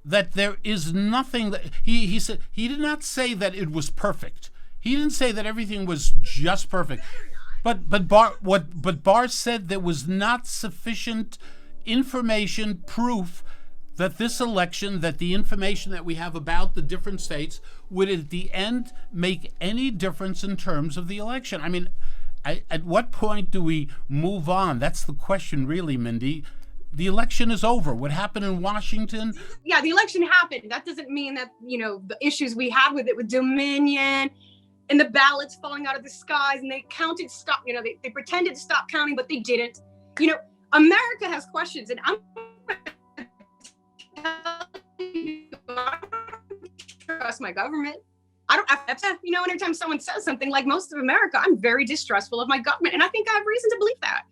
that there is nothing that he said, he did not say that it was perfect. He didn't say that everything was just perfect. But Barr said there was not sufficient information, proof that this election, that the information that we have about the different states would at the end make any difference in terms of the election. I mean, at what point do we move on? That's the question, really, Mindy. The election is over. What happened in Washington? Yeah, the election happened. That doesn't mean that, the issues we had with it, with Dominion and the ballots falling out of the skies, and they counted, they pretended to stop counting, but they didn't. America has questions, and I don't trust my government. I don't, anytime someone says something, like most of America, I'm very distrustful of my government. And I think I have reason to believe that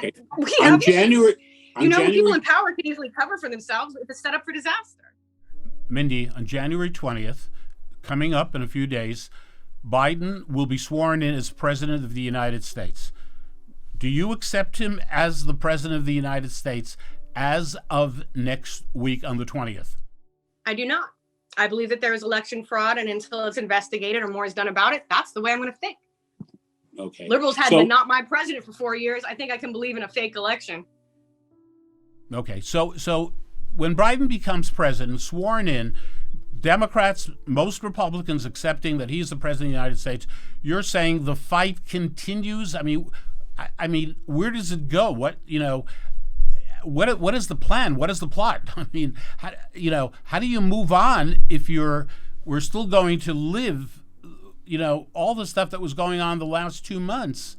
Okay. we have January, people in power can easily cover for themselves if it's set up for disaster. Mindy, on January 20th, coming up in a few days, Biden will be sworn in as President of the United States. Do you accept him as the President of the United States as of next week on the 20th? I do not. I believe that there is election fraud, and until it's investigated or more is done about it, that's the way I'm going to think. Okay. Liberals had been not my president for 4 years. I think I can believe in a fake election. Okay, so when Biden becomes president, sworn in, Democrats, most Republicans accepting that he's the president of the United States, you're saying the fight continues? I mean, where does it go? What is the plan? What is the plot? I mean, how do you move on if we're still going to live, all the stuff that was going on the last 2 months?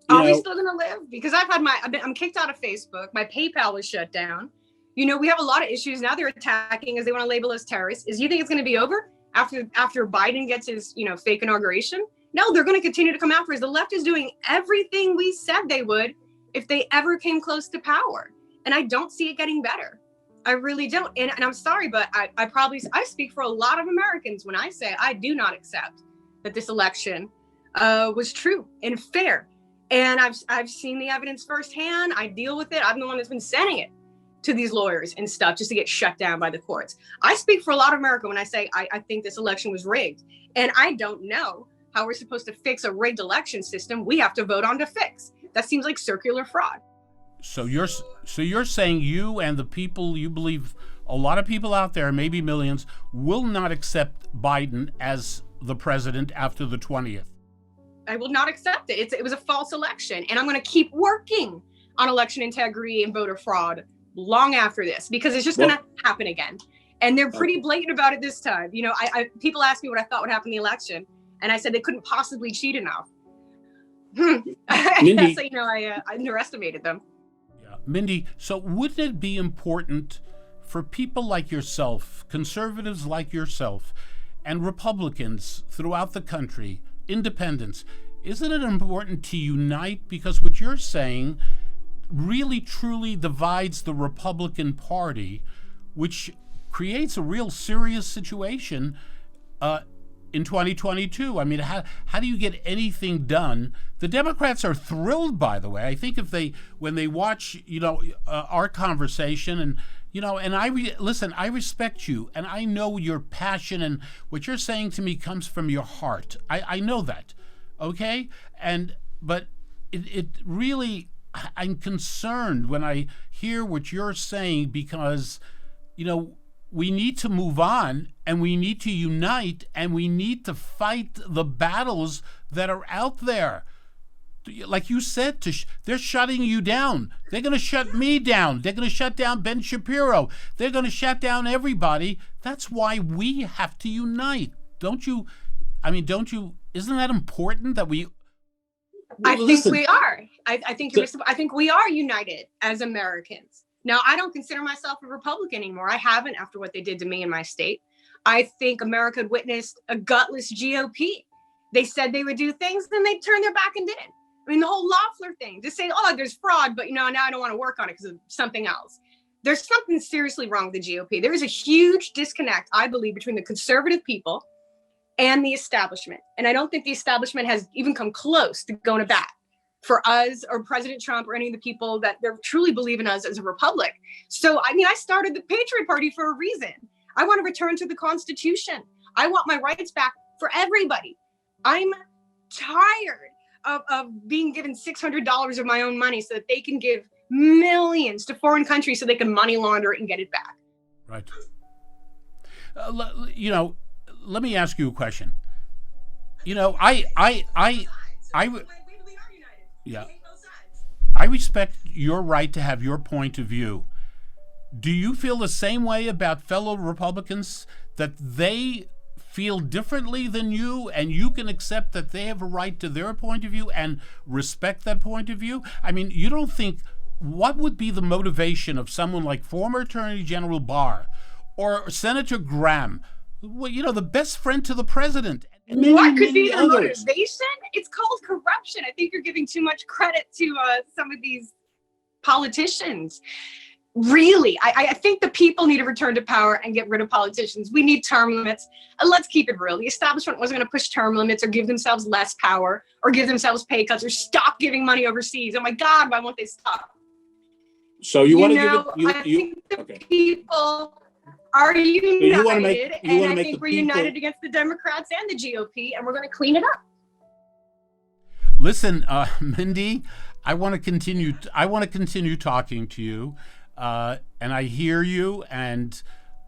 Are we still going to live? Because I'm kicked out of Facebook. My PayPal was shut down. We have a lot of issues now. They're attacking as they want to label us terrorists. Do you think it's going to be over after Biden gets his, fake inauguration? No, they're going to continue to come after us. The left is doing everything we said they would if they ever came close to power. And I don't see it getting better. I really don't. And I'm sorry, but I speak for a lot of Americans when I say I do not accept that this election was true and fair. And I've seen the evidence firsthand. I deal with it. I'm the one that's been sending it to these lawyers and stuff just to get shut down by the courts. I speak for a lot of America when I say I think this election was rigged. And I don't know how we're supposed to fix a rigged election system we have to vote on to fix. That seems like circular fraud. So you're saying you and the people you believe, a lot of people out there, maybe millions, will not accept Biden as the president after the 20th? I will not accept it. It was a false election. And I'm going to keep working on election integrity and voter fraud long after this, because it's just going to happen again. And they're pretty blatant about it this time. People ask me what I thought would happen in the election, and I said they couldn't possibly cheat enough. Mindy, so, I underestimated them. Yeah. Mindy, so wouldn't it be important for people like yourself, conservatives like yourself, and Republicans throughout the country, independents, isn't it important to unite? Because what you're saying really truly divides the Republican Party, which creates a real serious situation in 2022. I mean, how do you get anything done? The Democrats are thrilled, by the way. I think when they watch, our conversation and, and I respect you, and I know your passion, and what you're saying to me comes from your heart. I know that. Okay. But it really, I'm concerned when I hear what you're saying, because, we need to move on, and we need to unite, and we need to fight the battles that are out there. Like you said, they're shutting you down. They're going to shut me down. They're going to shut down Ben Shapiro. They're going to shut down everybody. That's why we have to unite. Don't you? Isn't that important that we? I think we are. I think we are united as Americans. Now, I don't consider myself a Republican anymore. I haven't after what they did to me in my state. I think America had witnessed a gutless GOP. They said they would do things, then they turned their back and didn't. I mean, the whole Loeffler thing, just saying, oh, there's fraud, but now I don't want to work on it because of something else. There's something seriously wrong with the GOP. There is a huge disconnect, I believe, between the conservative people and the establishment. And I don't think the establishment has even come close to going to bat for us or President Trump or any of the people that they truly believe in us as a republic. So, I mean, I started the Patriot Party for a reason. I want to return to the Constitution. I want my rights back for everybody. I'm tired of being given $600 of my own money so that they can give millions to foreign countries so they can money launder it and get it back. Right. Let me ask you a question. Yeah. I respect your right to have your point of view. Do you feel the same way about fellow Republicans, that they feel differently than you and you can accept that they have a right to their point of view and respect that point of view? I mean, you don't think, what would be the motivation of someone like former Attorney General Barr or Senator Graham, the best friend to the president? What could be their motivation? It's called corruption. I think you're giving too much credit to some of these politicians. Really, I think the people need to return to power and get rid of politicians. We need term limits. And let's keep it real. The establishment wasn't going to push term limits or give themselves less power or give themselves pay cuts or stop giving money overseas. Oh my God, why won't they stop? So you want to give it? I think the people are united, and I think we're united against the Democrats and the GOP, and we're going to clean it up. Listen, Mindy, I want to continue talking to you, and I hear you, and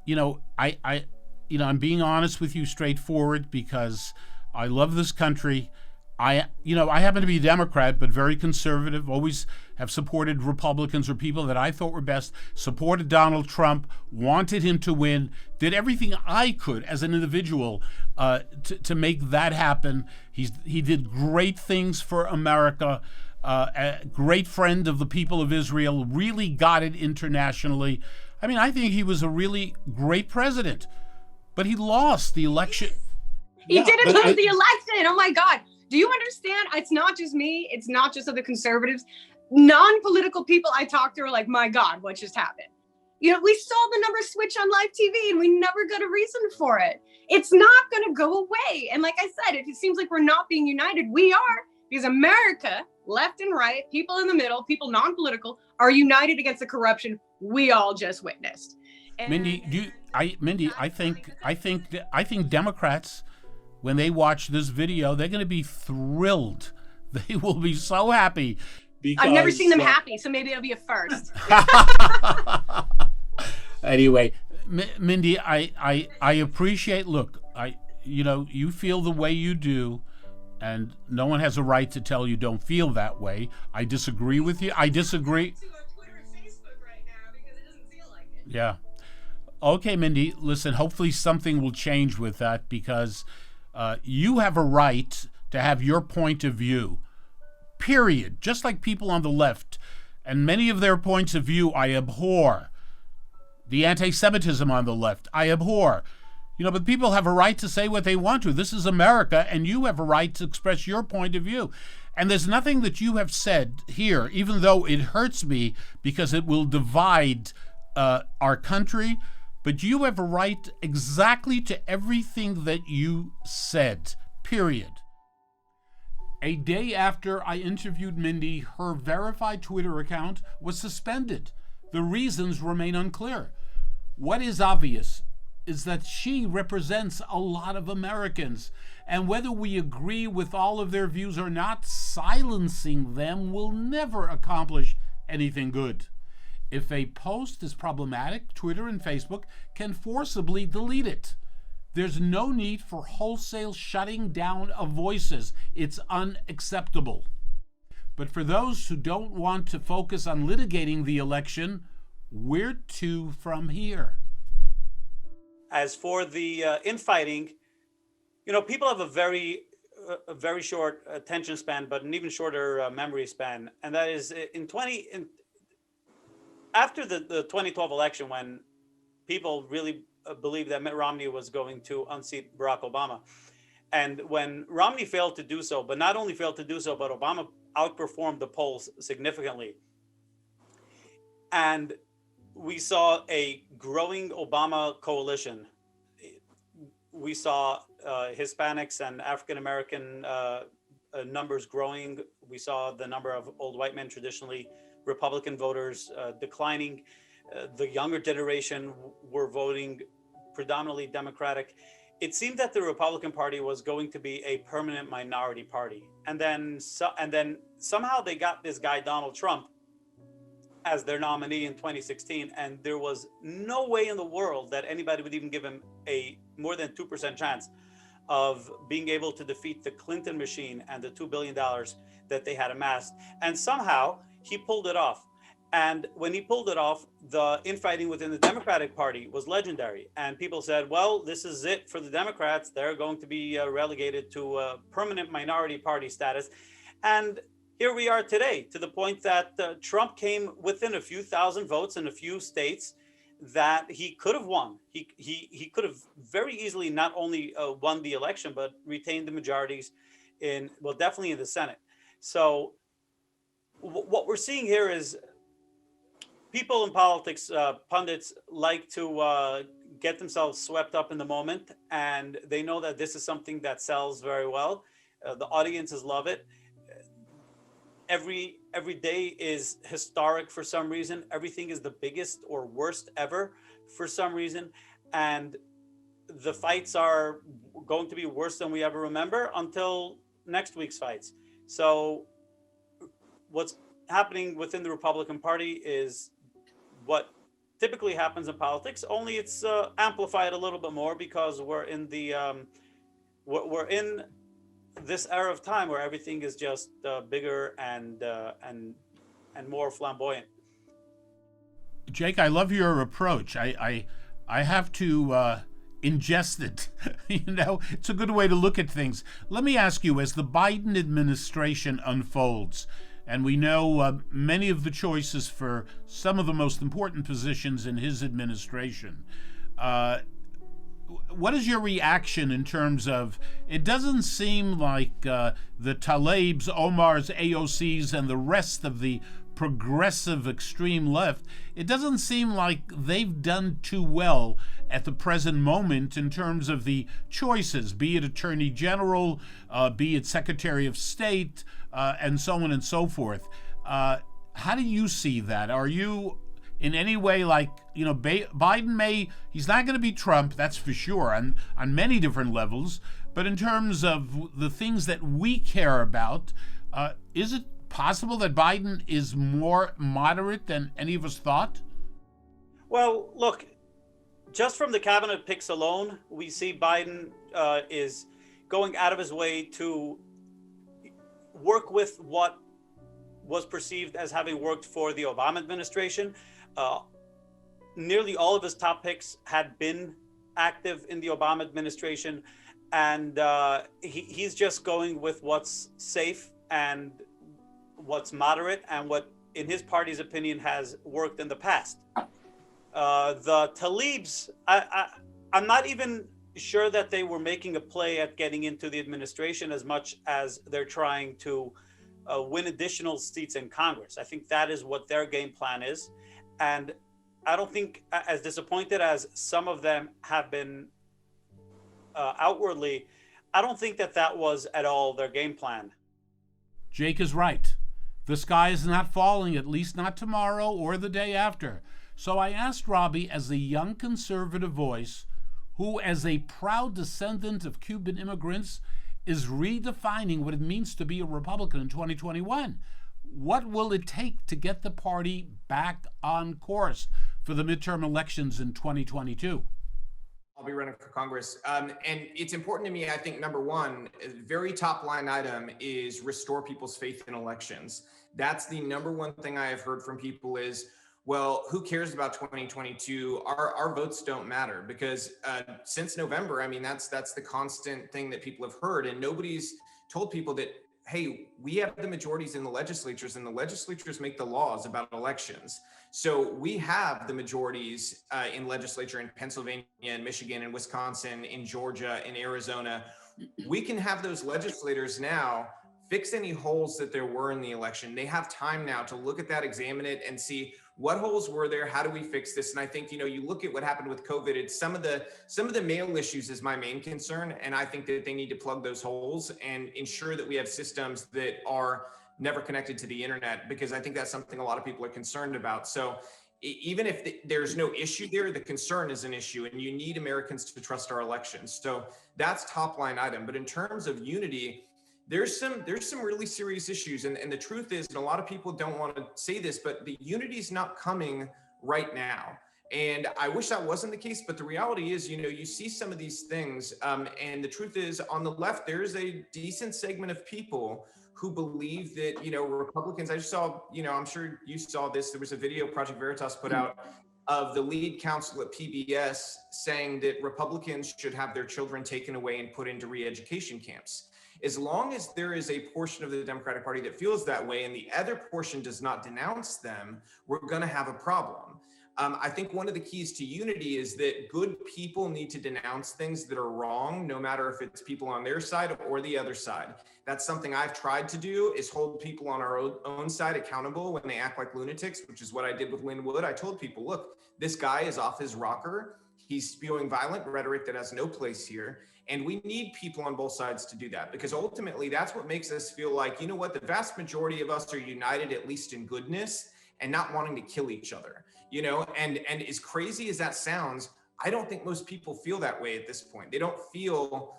I'm being honest with you, straightforward, because I love this country. I happen to be a Democrat, but very conservative, always have supported Republicans or people that I thought were best, supported Donald Trump, wanted him to win, did everything I could as an individual to make that happen. He did great things for America, a great friend of the people of Israel, really got it internationally. I mean, I think he was a really great president, but he lost the election. He didn't lose the election. Oh my God. Do you understand? It's not just me. It's not just other conservatives. Non-political people I talk to are like, my God, what just happened? We saw the numbers switch on live TV and we never got a reason for it. It's not going to go away. And like I said, it seems like we're not being united. We are, because America, left and right, people in the middle, people non-political, are united against the corruption we all just witnessed. And Mindy, I think Democrats, when they watch this video, they're going to be thrilled. They will be so happy. I've never seen them happy, so maybe it'll be a first. Anyway, Mindy, I appreciate. Look, you feel the way you do, and no one has a right to tell you don't feel that way. I disagree with you. I disagree. Yeah. Okay, Mindy. Listen. Hopefully, something will change with that, because you have a right to have your point of view. Period. Just like people on the left, and many of their points of view I abhor. The anti-Semitism on the left, I abhor. But people have a right to say what they want to. This is America, and you have a right to express your point of view. And there's nothing that you have said here, even though it hurts me because it will divide our country, but you have a right exactly to everything that you said, period. A day after I interviewed Mindy, her verified Twitter account was suspended. The reasons remain unclear. What is obvious is that she represents a lot of Americans, and whether we agree with all of their views or not, silencing them will never accomplish anything good. If a post is problematic, Twitter and Facebook can forcibly delete it. There's no need for wholesale shutting down of voices. It's unacceptable. But for those who don't want to focus on litigating the election, where to from here? As for the infighting, people have a very short attention span, but an even shorter memory span. And that is after the 2012 election, when people really believed that Mitt Romney was going to unseat Barack Obama. And when Romney failed to do so, but not only failed to do so, but Obama outperformed the polls significantly. And we saw a growing Obama coalition. We saw Hispanics and African American numbers growing. We saw the number of old white men, traditionally Republican voters, declining. The younger generation were voting predominantly Democratic. It seemed that the Republican Party was going to be a permanent minority party, and then somehow they got this guy Donald Trump as their nominee in 2016, and there was no way in the world that anybody would even give him a more than 2% chance of being able to defeat the Clinton machine and the $2 billion that they had amassed. And somehow he pulled it off. And when he pulled it off, the infighting within the Democratic Party was legendary. And people said, well, this is it for the Democrats. They're going to be relegated to permanent minority party status. And here we are today, to the point that Trump came within a few thousand votes in a few states that he could have won. He could have very easily not only won the election, but retained the majorities in, well, definitely in the Senate. So what we're seeing here is people in politics, pundits, like to get themselves swept up in the moment, and they know that this is something that sells very well. The audiences love it. Every day is historic for some reason. Everything is the biggest or worst ever for some reason. And the fights are going to be worse than we ever remember until next week's fights. So what's happening within the Republican Party is what typically happens in politics, only it's amplified a little bit more because we're in the we're in this era of time where everything is just bigger and more flamboyant. Jake, I love your approach. I have to ingest it. You know, it's a good way to look at things. Let me ask you, as the Biden administration unfolds, and we know many of the choices for some of the most important positions in his administration, what is your reaction in terms of, it doesn't seem like the Tlaibs, Omars, AOCs, and the rest of the progressive extreme left, it doesn't seem like they've done too well at the present moment in terms of the choices, be it Attorney General, be it Secretary of State, and so on and so forth. How do you see that? Are you in any way like, you know, Biden he's not going to be Trump, that's for sure, on many different levels, but in terms of the things that we care about, is it possible that Biden is more moderate than any of us thought? Well, look, just from the cabinet picks alone, we see Biden is going out of his way to work with what was perceived as having worked for the Obama administration. Nearly all of his top picks had been active in the Obama administration, and he's just going with what's safe and what's moderate and what, in his party's opinion, has worked in the past. The Tlaibs, I'm not even sure that they were making a play at getting into the administration as much as they're trying to win additional seats in Congress. I think that is what their game plan is. And I don't think, as disappointed as some of them have been outwardly, I don't think that was at all their game plan. Jake is right. The sky is not falling, at least not tomorrow or the day after. So I asked Robbie, as a young conservative voice who, as a proud descendant of Cuban immigrants, is redefining what it means to be a Republican in 2021. What will it take to get the party back on course for the midterm elections in 2022? I'll be running for Congress. And it's important to me, I think, number one, very top line item is restore people's faith in elections. That's the number one thing I have heard from people is, well, who cares about 2022? Our votes don't matter, because since November, I mean, that's the constant thing that people have heard, and nobody's told people that hey, we have the majorities in the legislatures, and the legislatures make the laws about elections. So we have the majorities in legislature in Pennsylvania, in Michigan, in Wisconsin, in Georgia, in Arizona. We can have those legislators now fix any holes that there were in the election. They have time now to look at that, examine it, and see what holes were there. How do we fix this? And I think, you look at what happened with COVID. It's some of the mail issues is my main concern, and I think that they need to plug those holes and ensure that we have systems that are never connected to the internet, because I think that's something a lot of people are concerned about. So even if there's no issue there, the concern is an issue, and you need Americans to trust our elections. So that's top line item. But in terms of unity, there's some really serious issues. And the truth is, and a lot of people don't want to say this, but the unity is not coming right now. And I wish that wasn't the case, but the reality is, you see some of these things. And the truth is, on the left, there's a decent segment of people who believe that, Republicans, I just saw, I'm sure you saw this. There was a video Project Veritas put out of the lead counsel at PBS saying that Republicans should have their children taken away and put into re-education camps. As long as there is a portion of the Democratic Party that feels that way and the other portion does not denounce them, we're going to have a problem. I think one of the keys to unity is that good people need to denounce things that are wrong, no matter if it's people on their side or the other side. That's something I've tried to do, is hold people on our own side accountable when they act like lunatics, which is what I did with Lynn Wood. I told people, look, this guy is off his rocker. He's spewing violent rhetoric that has no place here. And we need people on both sides to do that, because ultimately that's what makes us feel like, the vast majority of us are united, at least in goodness, and not wanting to kill each other. And as crazy as that sounds, I don't think most people feel that way at this point. They don't feel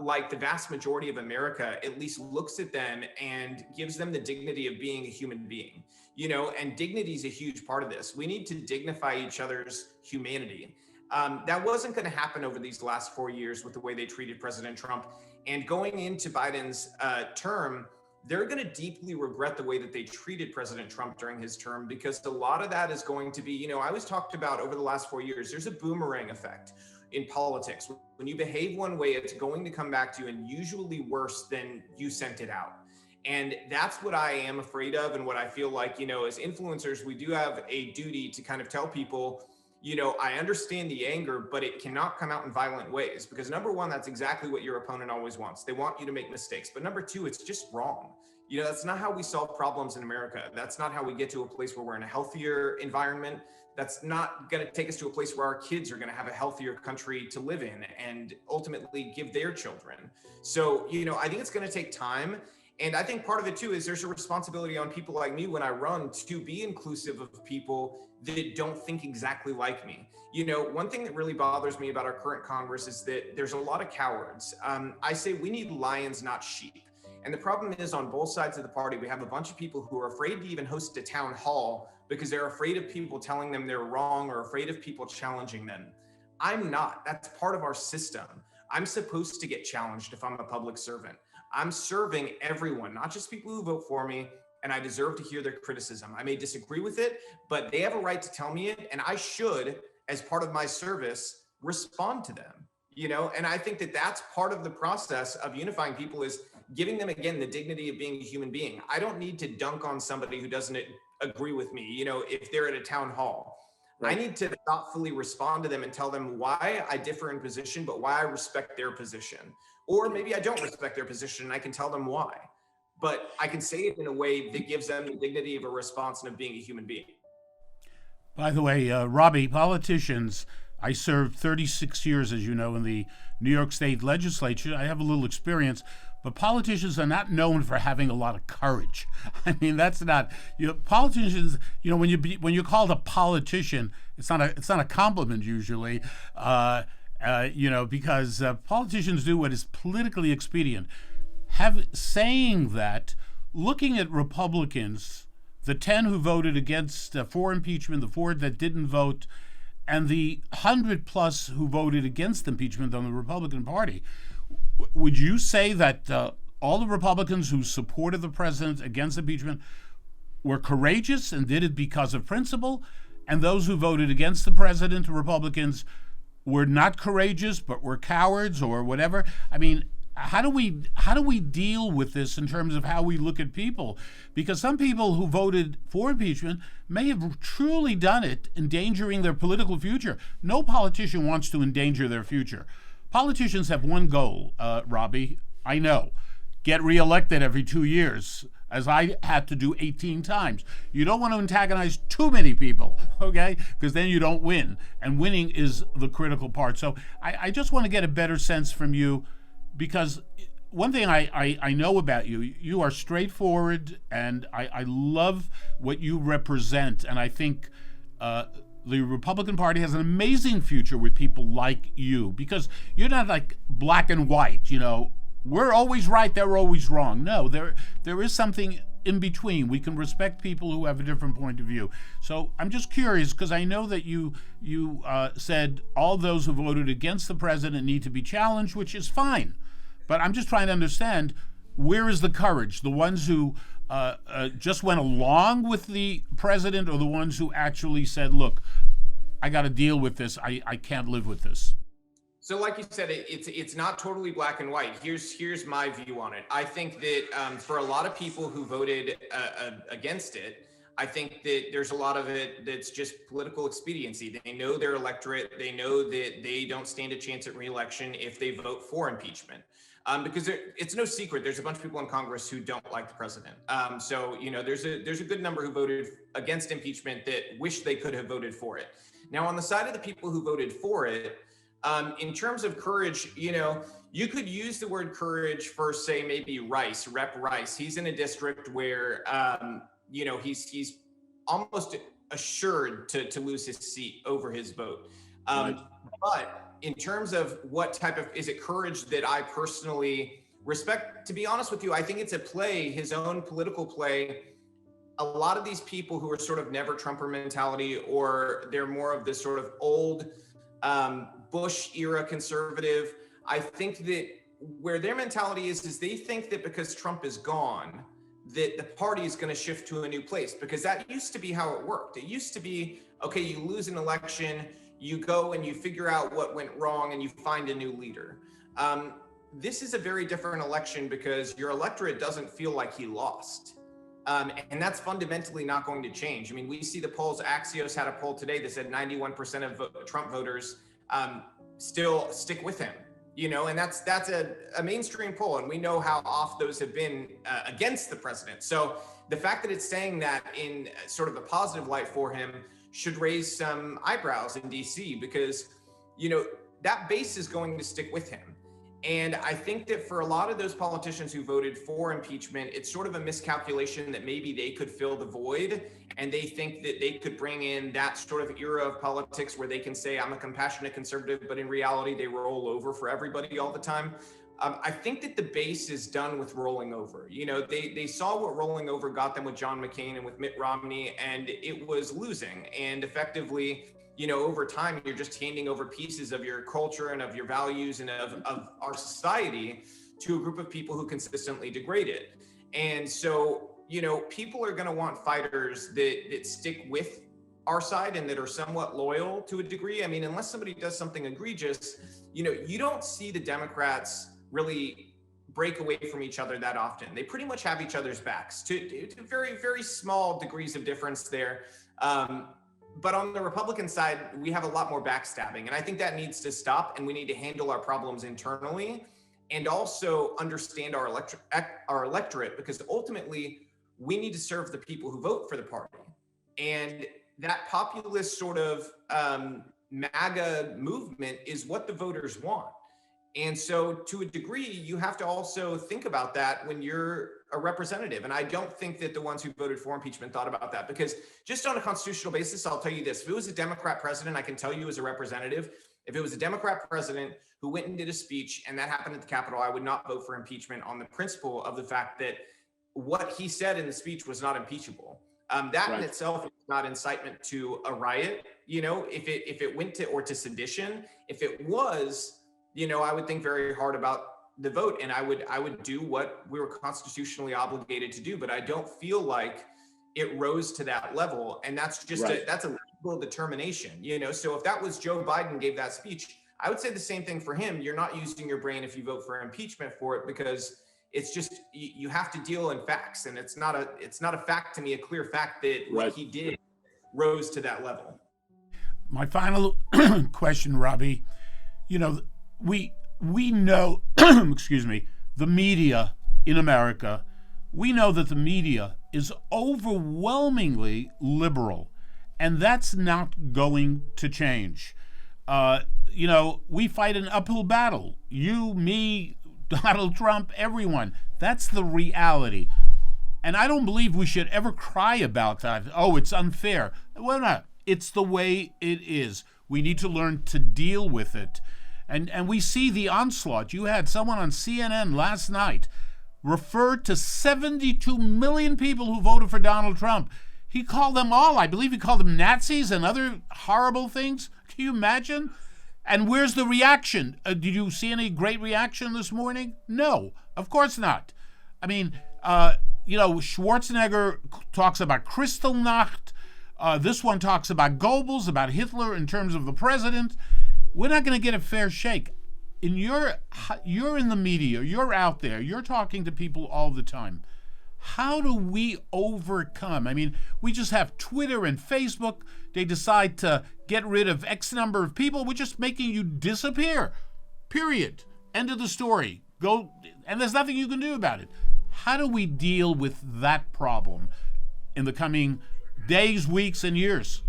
like the vast majority of America at least looks at them and gives them the dignity of being a human being, and dignity is a huge part of this. We need to dignify each other's humanity. That wasn't going to happen over these last 4 years with the way they treated President Trump. And going into Biden's term, they're going to deeply regret the way that they treated President Trump during his term, because a lot of that is going to be, I was talked about over the last 4 years, there's a boomerang effect in politics. When you behave one way, it's going to come back to you, and usually worse than you sent it out. And that's what I am afraid of. And what I feel like, as influencers, we do have a duty to kind of tell people, I understand the anger, but it cannot come out in violent ways, because number one, that's exactly what your opponent always wants. They want you to make mistakes. But number two, it's just wrong. That's not how we solve problems in America. That's not how we get to a place where we're in a healthier environment. That's not going to take us to a place where our kids are going to have a healthier country to live in and ultimately give their children. So, I think it's going to take time. And I think part of it too is there's a responsibility on people like me when I run to be inclusive of people that don't think exactly like me. One thing that really bothers me about our current Congress is that there's a lot of cowards. I say we need lions, not sheep. And the problem is, on both sides of the party, we have a bunch of people who are afraid to even host a town hall because they're afraid of people telling them they're wrong or afraid of people challenging them. I'm not. That's part of our system. I'm supposed to get challenged if I'm a public servant. I'm serving everyone, not just people who vote for me, and I deserve to hear their criticism. I may disagree with it, but they have a right to tell me it, and I should, as part of my service, respond to them. And I think that that's part of the process of unifying people, is giving them, again, the dignity of being a human being. I don't need to dunk on somebody who doesn't agree with me, if they're at a town hall. Right. I need to thoughtfully respond to them and tell them why I differ in position, but why I respect their position. Or maybe I don't respect their position and I can tell them why. But I can say it in a way that gives them the dignity of a response and of being a human being. By the way, Robbie, politicians, I served 36 years, as you know, in the New York State legislature. I have a little experience, but politicians are not known for having a lot of courage. I mean, that's not, politicians, when you're called a politician, it's not a compliment usually, because politicians do what is politically expedient. Saying that, looking at Republicans, the 10 who voted against for impeachment, the 4 that didn't vote, and the 100 plus who voted against impeachment on the Republican Party, would you say that all the Republicans who supported the president against impeachment were courageous and did it because of principle, and those who voted against the president, Republicans, were not courageous but were cowards or whatever? I mean, how do we deal with this in terms of how we look at people? Because some people who voted for impeachment may have truly done it endangering their political future. No politician wants to endanger their future. Politicians have one goal, Robbie, I know: get reelected every 2 years, as I had to do 18 times. You don't want to antagonize too many people, okay? Because then you don't win. And winning is the critical part. So I just want to get a better sense from you, because one thing I know about you, you are straightforward, and I love what you represent. And I think the Republican Party has an amazing future with people like you, because you're not like black and white, we're always right, they're always wrong. No, there is something in between. We can respect people who have a different point of view. So I'm just curious, because I know that you said all those who voted against the president need to be challenged, which is fine. But I'm just trying to understand, where is the courage? The ones who just went along with the president, or the ones who actually said, look, I got to deal with this. I can't live with this. So like you said, it's not totally black and white. Here's my view on it. I think that for a lot of people who voted against it, I think that there's a lot of it that's just political expediency. They know their electorate. They know that they don't stand a chance at re-election if they vote for impeachment. Because it's no secret, there's a bunch of people in Congress who don't like the president. So there's a good number who voted against impeachment that wish they could have voted for it. Now, on the side of the people who voted for it, in terms of courage, you could use the word courage for, say, maybe Rice, Rep. Rice. He's in a district where, he's almost assured to lose his seat over his vote. Right. But in terms of what type of, is it courage that I personally respect? To be honest with you, I think it's a play, his own political play. A lot of these people who are sort of never Trumper mentality, or they're more of this sort of old Bush era conservative, I think that where their mentality is they think that because Trump is gone, that the party is going to shift to a new place, because that used to be how it worked. It used to be, okay, you lose an election, you go and you figure out what went wrong and you find a new leader. This is a very different election, because your electorate doesn't feel like he lost. And that's fundamentally not going to change. I mean, we see the polls. Axios had a poll today that said 91% of Trump voters still stick with him, and that's a mainstream poll. And we know how off those have been against the president. So the fact that it's saying that in sort of a positive light for him should raise some eyebrows in DC, because, that base is going to stick with him. And I think that for a lot of those politicians who voted for impeachment, it's sort of a miscalculation that maybe they could fill the void, and they think that they could bring in that sort of era of politics where they can say, I'm a compassionate conservative, but in reality, they roll over for everybody all the time. I think that the base is done with rolling over. They saw what rolling over got them with John McCain and with Mitt Romney, and it was losing. And effectively, over time, you're just handing over pieces of your culture and of your values and of our society to a group of people who consistently degrade it. And so, people are going to want fighters that stick with our side and that are somewhat loyal to a degree. I mean, unless somebody does something egregious, you don't see the Democrats really break away from each other that often. They pretty much have each other's backs to very, very small degrees of difference there. But on the Republican side, we have a lot more backstabbing. And I think that needs to stop, and we need to handle our problems internally and also understand our electorate, because ultimately we need to serve the people who vote for the party. And that populist sort of MAGA movement is what the voters want. And so to a degree, you have to also think about that when you're a representative. And I don't think that the ones who voted for impeachment thought about that, because just on a constitutional basis, I'll tell you this: if it was a Democrat president, I can tell you as a representative, if it was a Democrat president who went and did a speech and that happened at the Capitol, I would not vote for impeachment on the principle of the fact that what he said in the speech was not impeachable. That Right. in itself is not incitement to a riot. If it went to, or to sedition, if it was, I would think very hard about the vote, and I would do what we were constitutionally obligated to do. But I don't feel like it rose to that level, and that's just Right. that's a legal determination. So if that was Joe Biden gave that speech, I would say the same thing for him. You're not using your brain if you vote for impeachment for it, because it's just you have to deal in facts, and it's not a fact to me, a clear fact that what he did rose to that level. My final question, Robbie, we know, excuse me, the media in America, we know that the media is overwhelmingly liberal, and that's not going to change. We fight an uphill battle. You, me, Donald Trump, everyone. That's the reality. And I don't believe we should ever cry about that. Oh, it's unfair. Well, not. It's the way it is. We need to learn to deal with it. And we see the onslaught. You had someone on CNN last night refer to 72 million people who voted for Donald Trump. He called them all, I believe he called them Nazis and other horrible things. Can you imagine? And where's the reaction? Did you see any great reaction this morning? No, of course not. I mean, Schwarzenegger talks about Kristallnacht. This one talks about Goebbels, about Hitler in terms of the president. We're not going to get a fair shake. You're in the media. You're out there. You're talking to people all the time. How do we overcome? I mean, we just have Twitter and Facebook. They decide to get rid of X number of people. We're just making you disappear. Period. End of the story. Go, and there's nothing you can do about it. How do we deal with that problem in the coming days, weeks, and years?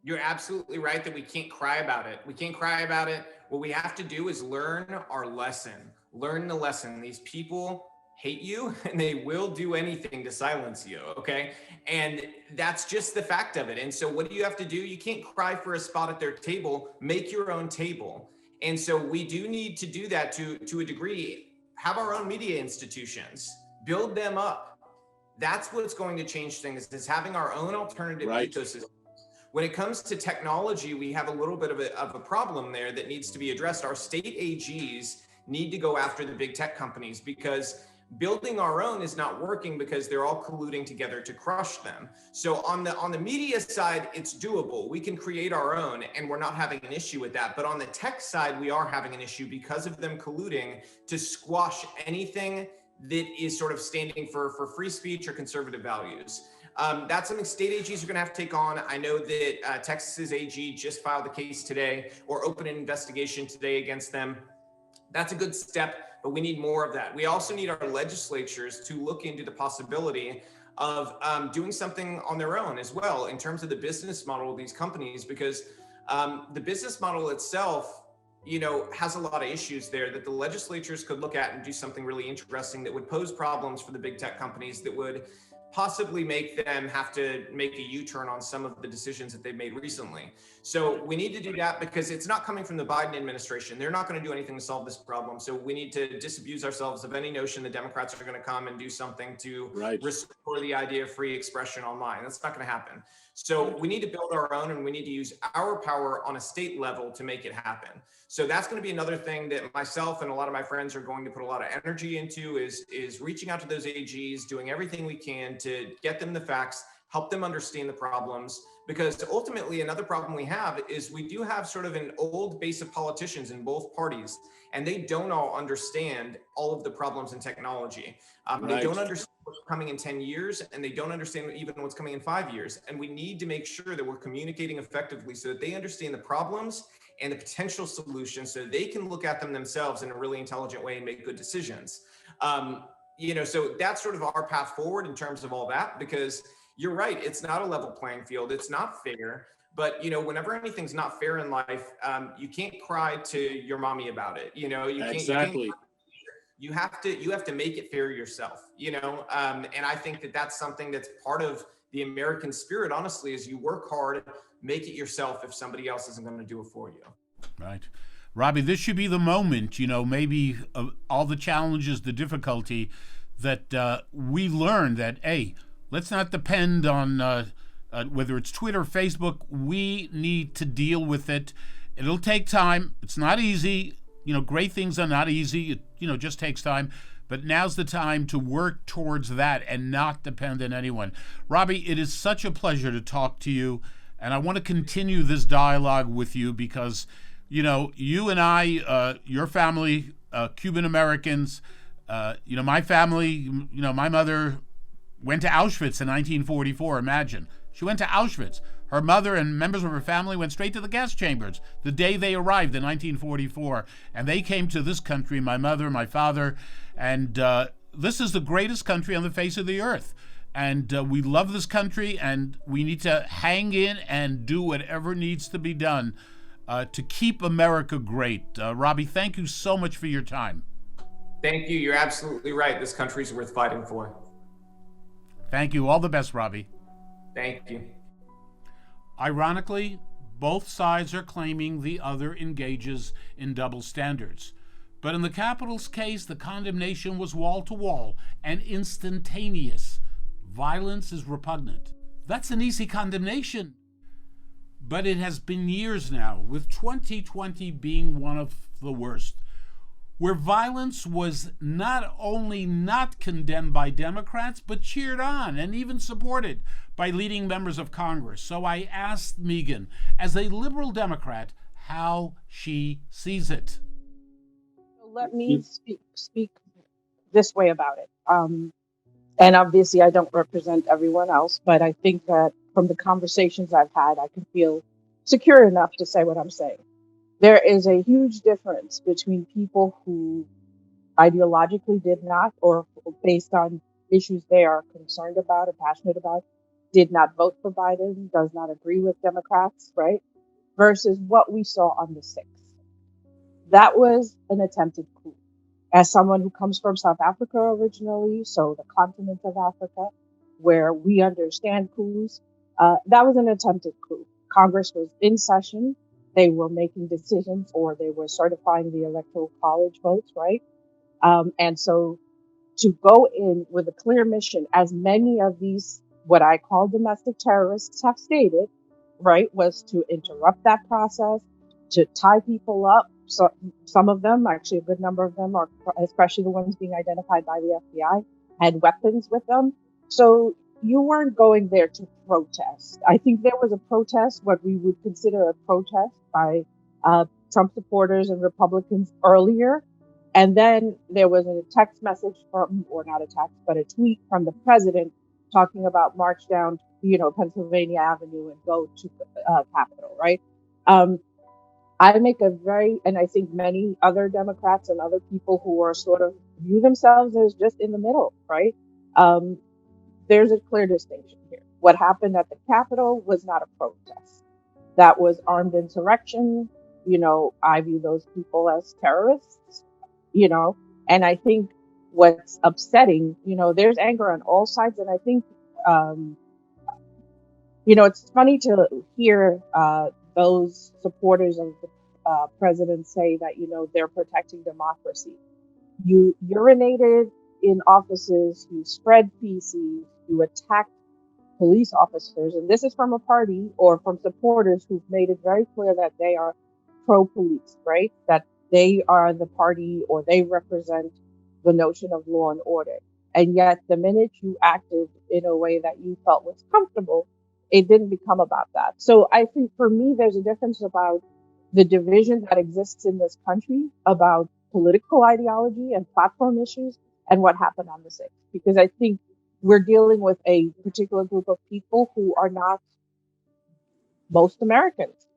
You're absolutely right that we can't cry about it. We can't cry about it. What we have to do is learn our lesson. Learn the lesson. These people hate you, and they will do anything to silence you, okay? And that's just the fact of it. And so what do you have to do? You can't cry for a spot at their table. Make your own table. And so we do need to do that to a degree. Have our own media institutions. Build them up. That's what's going to change things, is having our own alternative ecosystem. When it comes to technology, we have a little bit of a problem there that needs to be addressed. Our state AGs need to go after the big tech companies, because building our own is not working, because they're all colluding together to crush them. So on the media side, it's doable. We can create our own, and we're not having an issue with that. But on the tech side, we are having an issue because of them colluding to squash anything that is sort of standing for free speech or conservative values. That's something state AGs are going to have to take on. I know that Texas's AG just filed a case today, or opened an investigation today against them. That's a good step, but we need more of that. We also need our legislatures to look into the possibility of doing something on their own as well in terms of the business model of these companies, because the business model itself, has a lot of issues there that the legislatures could look at and do something really interesting that would pose problems for the big tech companies, that would possibly make them have to make a U-turn on some of the decisions that they've made recently. So we need to do that, because it's not coming from the Biden administration. They're not going to do anything to solve this problem. So we need to disabuse ourselves of any notion the Democrats are going to come and do something to restore the idea of free expression online. That's not going to happen. So we need to build our own, and we need to use our power on a state level to make it happen. So that's going to be another thing that myself and a lot of my friends are going to put a lot of energy into, is reaching out to those AGs, doing everything we can to get them the facts, help them understand the problems. Because ultimately, another problem we have is we do have sort of an old base of politicians in both parties, and they don't all understand all of the problems in technology. They don't understand what's coming in 10 years, and they don't understand even what's coming in 5 years. And we need to make sure that we're communicating effectively so that they understand the problems and the potential solutions, so they can look at them themselves in a really intelligent way and make good decisions. So that's sort of our path forward in terms of all that, because you're right, it's not a level playing field. It's not fair. But, whenever anything's not fair in life, you can't cry to your mommy about it. You can't. Exactly. You have to make it fair yourself, and I think that that's something that's part of the American spirit, honestly, is you work hard, make it yourself if somebody else isn't going to do it for you. Right. Robbie, this should be the moment, maybe all the challenges, the difficulty, that we learn that, hey, let's not depend on whether it's Twitter, Facebook. We need to deal with it. It'll take time. It's not easy. Great things are not easy. It, just takes time. But now's the time to work towards that and not depend on anyone. Robbie, it is such a pleasure to talk to you. And I want to continue this dialogue with you because, you and I, your family, Cuban Americans, my family, my mother went to Auschwitz in 1944, imagine. She went to Auschwitz. Her mother and members of her family went straight to the gas chambers the day they arrived in 1944. And they came to this country, my mother, my father, and this is the greatest country on the face of the earth. And we love this country, and we need to hang in and do whatever needs to be done to keep America great. Robbie, thank you so much for your time. Thank you. You're absolutely right. This country's worth fighting for. Thank you. All the best, Robbie. Thank you. Ironically, both sides are claiming the other engages in double standards. But in the Capitol's case, the condemnation was wall-to-wall and instantaneous. Violence is repugnant. That's an easy condemnation. But it has been years now, with 2020 being one of the worst, where violence was not only not condemned by Democrats, but cheered on and even supported by leading members of Congress. So I asked Megan, as a liberal Democrat, how she sees it. Let me speak this way about it. And obviously I don't represent everyone else, but I think that from the conversations I've had, I can feel secure enough to say what I'm saying. There is a huge difference between people who ideologically did not, or based on issues they are concerned about or passionate about, did not vote for Biden, does not agree with Democrats, right? Versus what we saw on the 6th. That was an attempted coup. As someone who comes from South Africa originally, so the continent of Africa, where we understand coups, that was an attempted coup. Congress was in session. They were making decisions, or they were certifying the Electoral College votes, right? And so to go in with a clear mission, as many of these, what I call domestic terrorists have stated, right, was to interrupt that process, to tie people up. So some of them, actually a good number of them, are, especially the ones being identified by the FBI, had weapons with them. So you weren't going there to protest. I think there was a protest, what we would consider a protest by Trump supporters and Republicans earlier. And then there was a text message from, or not a text, but a tweet from the president talking about march down, Pennsylvania Avenue and go to Capitol, right? I make and I think many other Democrats and other people who are sort of view themselves as just in the middle, right? There's a clear distinction here. What happened at the Capitol was not a protest. That was armed insurrection. I view those people as terrorists, and I think what's upsetting, there's anger on all sides. And I think, it's funny to hear those supporters of the president say that, they're protecting democracy. You urinated in offices, you spread feces, you attacked police officers. And this is from a party or from supporters who've made it very clear that they are pro-police, right? That they are the party, or they represent the notion of law and order. And yet the minute you acted in a way that you felt was comfortable, it didn't become about that. So I think for me, there's a difference about the division that exists in this country about political ideology and platform issues and what happened on the 6th. Because I think we're dealing with a particular group of people who are not most Americans.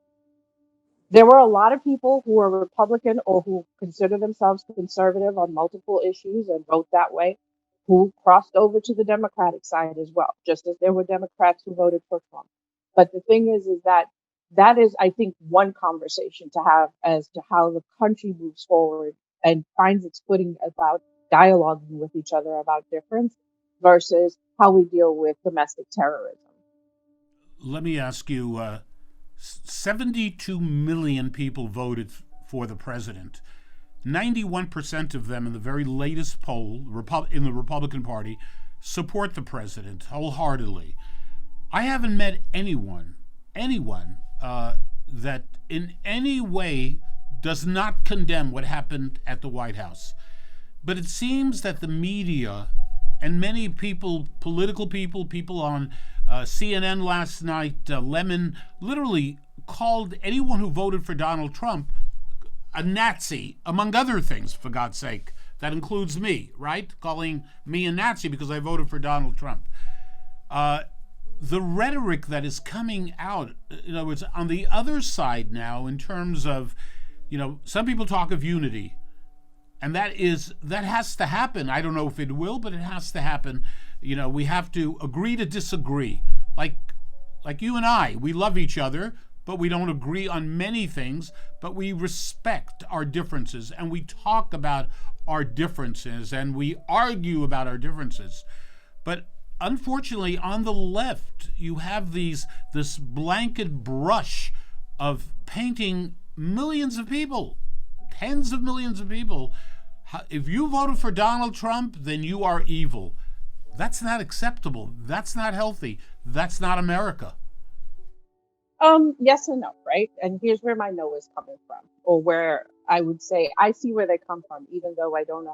There were a lot of people who are Republican or who consider themselves conservative on multiple issues and vote that way, who crossed over to the Democratic side as well, just as there were Democrats who voted for Trump. But the thing is that is, I think, one conversation to have as to how the country moves forward and finds its footing about dialoguing with each other about difference versus how we deal with domestic terrorism. Let me ask you, 72 million people voted for the president. 91% of them in the very latest poll in the Republican Party support the president wholeheartedly. I haven't met anyone that in any way does not condemn what happened at the White House. But it seems that the media and many people, political people on CNN last night, Lemon, literally called anyone who voted for Donald Trump a Nazi, among other things, for God's sake. That includes me, right? Calling me a Nazi because I voted for Donald Trump. The rhetoric that is coming out, in other words, on the other side now, in terms of, some people talk of unity, and that has to happen. I don't know if it will, but it has to happen. We have to agree to disagree. Like you and I, we love each other, but we don't agree on many things, but we respect our differences, and we talk about our differences, and we argue about our differences. But unfortunately, on the left, you have this blanket brush of painting millions of people, tens of millions of people. If you voted for Donald Trump, then you are evil. That's not acceptable. That's not healthy. That's not America. Yes and no, right? And here's where my no is coming from, or where I would say I see where they come from, even though I don't 100%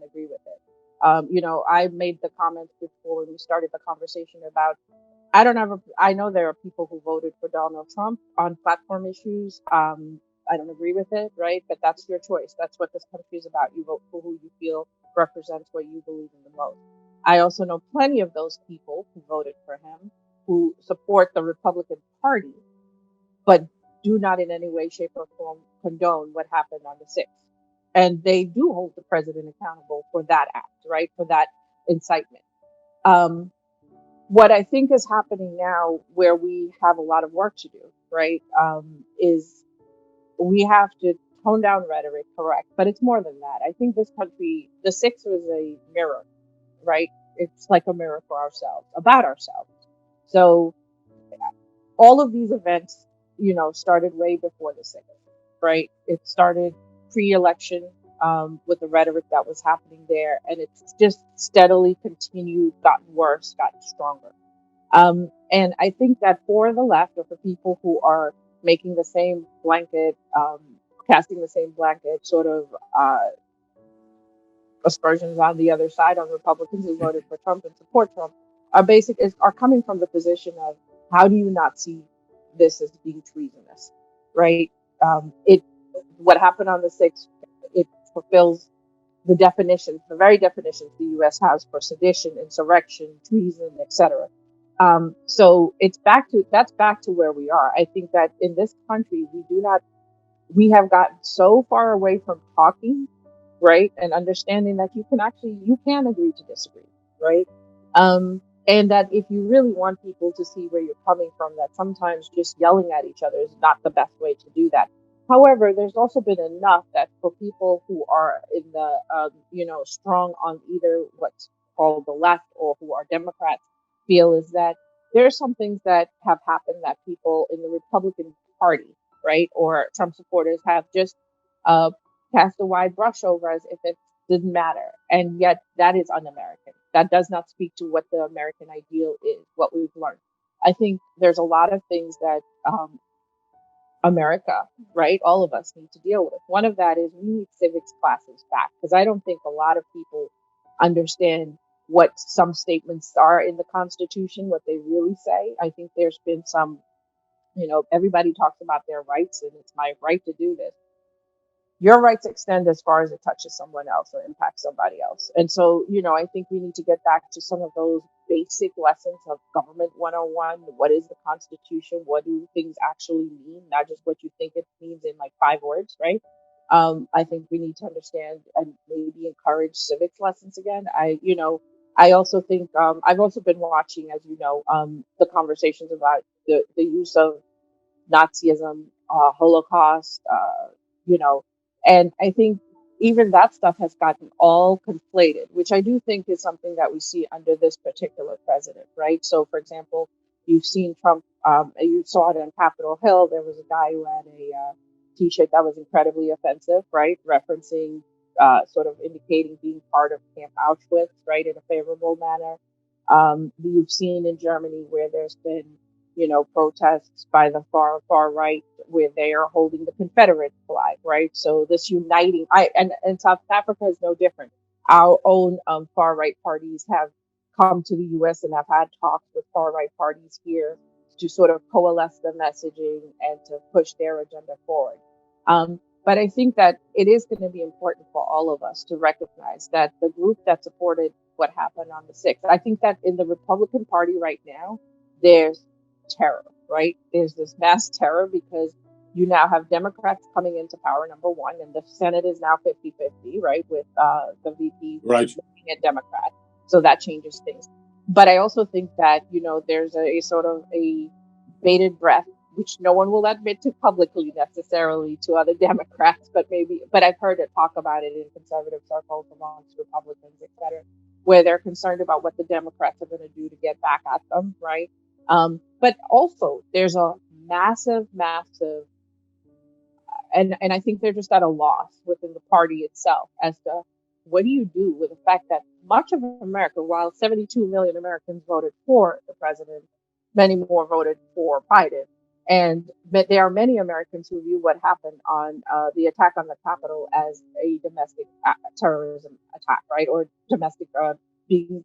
agree with it. I made the comments before when we started the conversation about I know there are people who voted for Donald Trump on platform issues. I don't agree with it, right? But that's your choice. That's what this country is about. You vote for who you feel represents what you believe in the most. I also know plenty of those people who voted for him who support the Republican Party, but do not in any way, shape, or form condone what happened on the 6th. And they do hold the president accountable for that act, right? For that incitement. What I think is happening now, where we have a lot of work to do, right, is we have to tone down rhetoric, correct? But it's more than that. I think this country, the 6th was a mirror, right? It's like a mirror for ourselves, about ourselves. So all of these events, started way before the 6th, right? It started pre-election with the rhetoric that was happening there, and it's just steadily continued, gotten worse, gotten stronger. And I think that for the left, or for people who are making the same blanket, casting the same blanket sort of aspersions on the other side, on Republicans who voted for Trump and support Trump, are coming from the position of, how do you not see this as being treasonous, right? What happened on the 6th, it fulfills the definitions, the very definitions the U.S. has for sedition, insurrection, treason, etc. So that's back to where we are. I think that in this country, we have gotten so far away from talking, right, and understanding that you can agree to disagree, right? And that if you really want people to see where you're coming from, that sometimes just yelling at each other is not the best way to do that. However, there's also been enough that for people who are in the, strong on either what's called the left or who are Democrats, feel is that there are some things that have happened that people in the Republican Party, right, or Trump supporters have just uh, cast a wide brush over as if it didn't matter. And yet that is un-American. That does not speak to what the American ideal is, what we've learned. I think there's a lot of things that America, right, all of us need to deal with. One of that is we need civics classes back, because I don't think a lot of people understand what some statements are in the Constitution, what they really say. I think there's been some, everybody talks about their rights and it's my right to do this. Your rights extend as far as it touches someone else or impacts somebody else. And so, I think we need to get back to some of those basic lessons of government 101. What is the Constitution? What do things actually mean? Not just what you think it means in like 5 words, right? I think we need to understand and maybe encourage civics lessons again. I also think I've also been watching, as the conversations about the use of Nazism, Holocaust, you know, and I think even that stuff has gotten all conflated, which I do think is something that we see under this particular president, right? So, for example, you've seen Trump, you saw it on Capitol Hill. There was a guy who had a T-shirt that was incredibly offensive, right? Referencing, sort of indicating being part of Camp Auschwitz, right, in a favorable manner. You've seen in Germany where there's been, protests by the far right where they are holding the Confederate flag, right? So this uniting, and South Africa is no different. Our own far right parties have come to the U.S. and have had talks with far right parties here to sort of coalesce the messaging and to push their agenda forward. But I think that it is going to be important for all of us to recognize that the group that supported what happened on the 6th, I think that in the Republican Party right now, there's terror, right? There's this mass terror because you now have Democrats coming into power, number one, and the Senate is now 50-50, right, with the VP Right. looking at Democrats. So that changes things. But I also think that, there's a sort of a bated breath, which no one will admit to publicly necessarily to other Democrats, but I've heard it talk about it in conservative circles amongst Republicans, et cetera, where they're concerned about what the Democrats are going to do to get back at them, right? But also there's a massive, and I think they're just at a loss within the party itself as to what do you do with the fact that much of America, while 72 million Americans voted for the president, many more voted for Biden. But there are many Americans who view what happened on the attack on the Capitol as a domestic terrorism attack, right? Or domestic being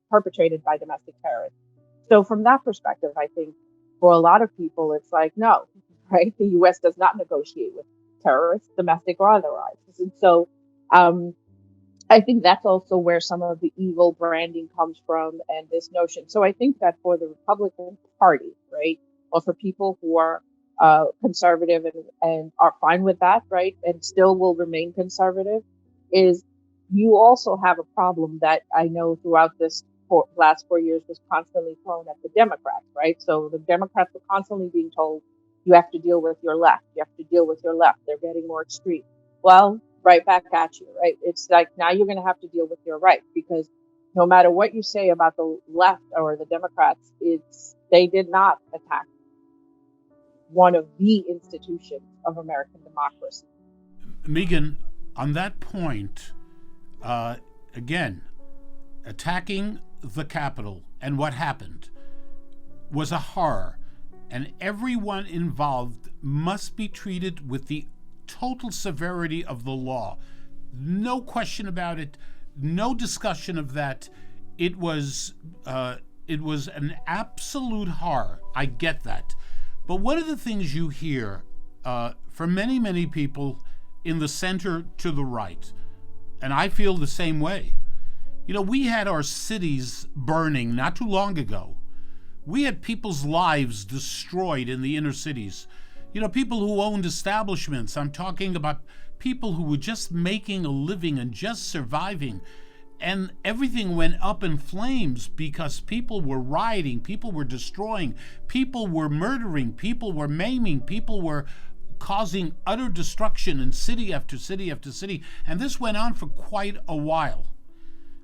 perpetrated by domestic terrorists. So from that perspective, I think for a lot of people, it's like, no, right? The U.S. does not negotiate with terrorists, domestic or otherwise. And so I think that's also where some of the evil branding comes from and this notion. So I think that for the Republican Party, right, or for people who are conservative and are fine with that, right, and still will remain conservative, is you also have a problem that I know throughout this last 4 years was constantly thrown at the Democrats, right? So the Democrats were constantly being told, you have to deal with your left. You have to deal with your left. They're getting more extreme. Well, right back at you, right? It's like now you're going to have to deal with your right, because no matter what you say about the left or the Democrats, they did not attack one of the institutions of American democracy. Megan, on that point, again, attacking the Capitol and what happened was a horror, and everyone involved must be treated with the total severity of the law. No question about it. No discussion of that. It was an absolute horror. I get that. But one of the things you hear from many, many people in the center to the right, and I feel the same way. We had our cities burning not too long ago. We had people's lives destroyed in the inner cities. People who owned establishments. I'm talking about people who were just making a living and just surviving. And everything went up in flames because people were rioting, people were destroying, people were murdering, people were maiming, people were causing utter destruction in city after city after city. And this went on for quite a while.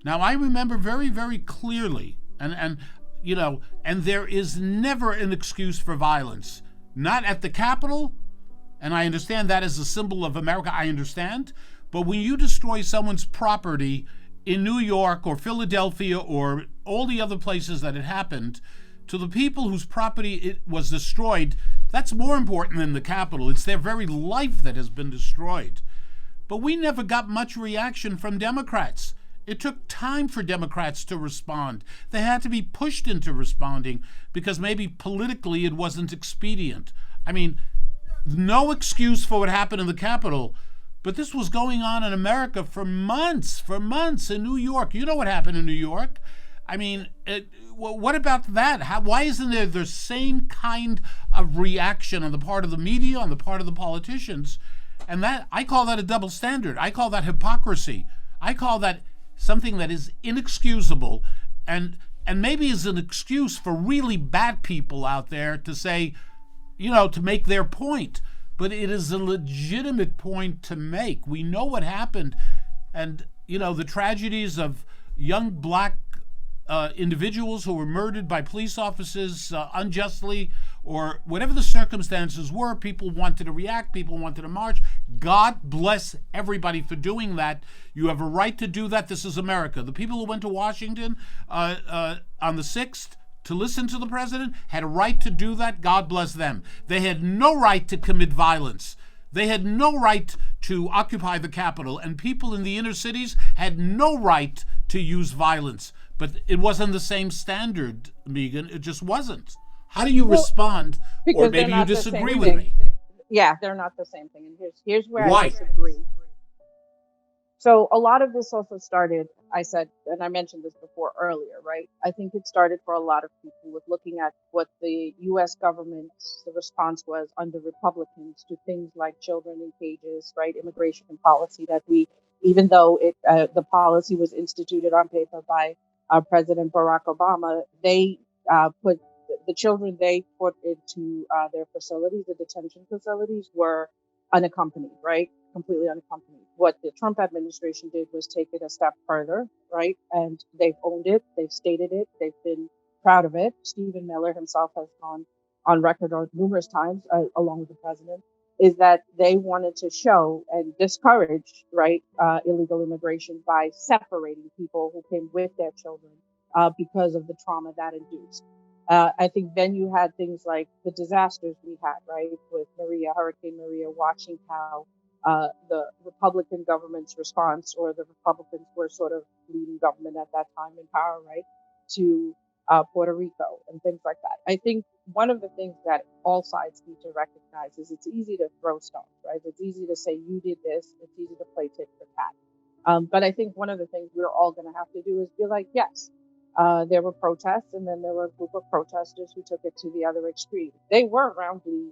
Now, I remember very, very clearly, and there is never an excuse for violence. Not at the Capitol, and I understand that is a symbol of America, I understand. But when you destroy someone's property in New York or Philadelphia or all the other places that it happened, to the people whose property it was destroyed, that's more important than the Capitol. It's their very life that has been destroyed. But we never got much reaction from Democrats. It took time for Democrats to respond. They had to be pushed into responding because maybe politically it wasn't expedient. I mean, no excuse for what happened in the Capitol, but this was going on in America for months in New York. You know what happened in New York? I mean, what about that? Why isn't there the same kind of reaction on the part of the media, on the part of the politicians? And that, I call that a double standard. I call that hypocrisy. I call that something that is inexcusable and maybe is an excuse for really bad people out there to say, to make their point. But it is a legitimate point to make. We know what happened. And, the tragedies of young black individuals who were murdered by police officers unjustly, or whatever the circumstances were, people wanted to react, people wanted to march. God bless everybody for doing that. You have a right to do that. This is America. The people who went to Washington on the 6th to listen to the president had a right to do that. God bless them. They had no right to commit violence. They had no right to occupy the Capitol, and people in the inner cities had no right to use violence. But it wasn't the same standard, Megan. It just wasn't. How do you respond? Or maybe you disagree with me. Yeah, they're not the same thing. And here's where I Why? disagree. So a lot of this also started, I said, and I mentioned this before earlier, right? I think it started for a lot of people with looking at what the US government's response was under Republicans to things like children in cages, right? Immigration policy that we, even though the policy was instituted on paper by President Barack Obama, they put the children they put into their facilities, the detention facilities, were unaccompanied, right? Completely unaccompanied. What the Trump administration did was take it a step further, right? And they've owned it, they've stated it, they've been proud of it. Stephen Miller himself has gone on record numerous times, along with the president, is that they wanted to show and discourage, right, illegal immigration by separating people who came with their children because of the trauma that induced. I think then you had things like the disasters we had, right, with Hurricane Maria, watching how the Republican government's response, or the Republicans were sort of leading government at that time in power, right, to Puerto Rico and things like that. I think one of the things that all sides need to recognize is it's easy to throw stones, right? It's easy to say you did this. It's easy to play tit for tat. But I think one of the things we're all going to have to do is be like, yes, there were protests, and then there were a group of protesters who took it to the other extreme. They were roundly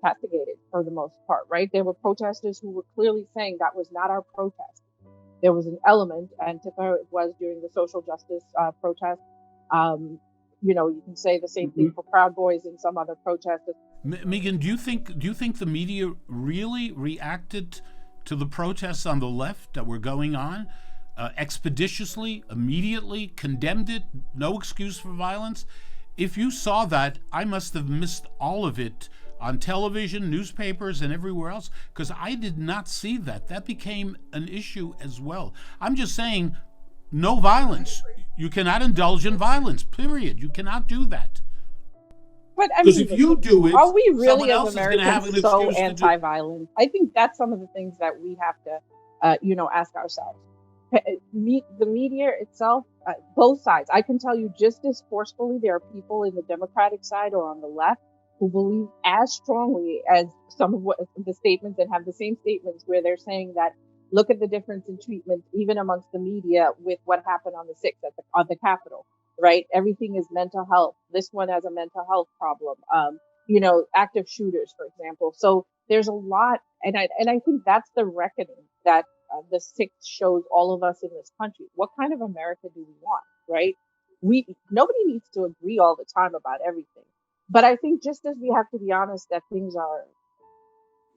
castigated for the most part, right? There were protesters who were clearly saying that was not our protest. There was an element, and Antifa was during the social justice protest. You can say the same Mm-hmm. thing for Proud Boys and some other protesters. Megan, do you think the media really reacted to the protests on the left that were going on expeditiously, immediately, condemned it, no excuse for violence? If you saw that, I must have missed all of it on television, newspapers, and everywhere else, because I did not see that. That became an issue as well. I'm just saying, no violence. You cannot indulge in violence, period. You cannot do that. But I Because mean, if you do it, are we Someone really as else is going to have Americans an so excuse to do. anti-violent? I think that's some of the things that we have to, ask ourselves. The media itself, both sides. I can tell you just as forcefully, there are people in the Democratic side or on the left who believe as strongly as some of what the statements, and have the same statements where they're saying that look at the difference in treatment even amongst the media with what happened on the 6th on the Capitol, right? Everything is mental health. This one has a mental health problem. Active shooters, for example. So there's a lot, and I think that's the reckoning that the 6th shows all of us in this country. What kind of America do we want, right? Nobody needs to agree all the time about everything, but I think just as we have to be honest that things are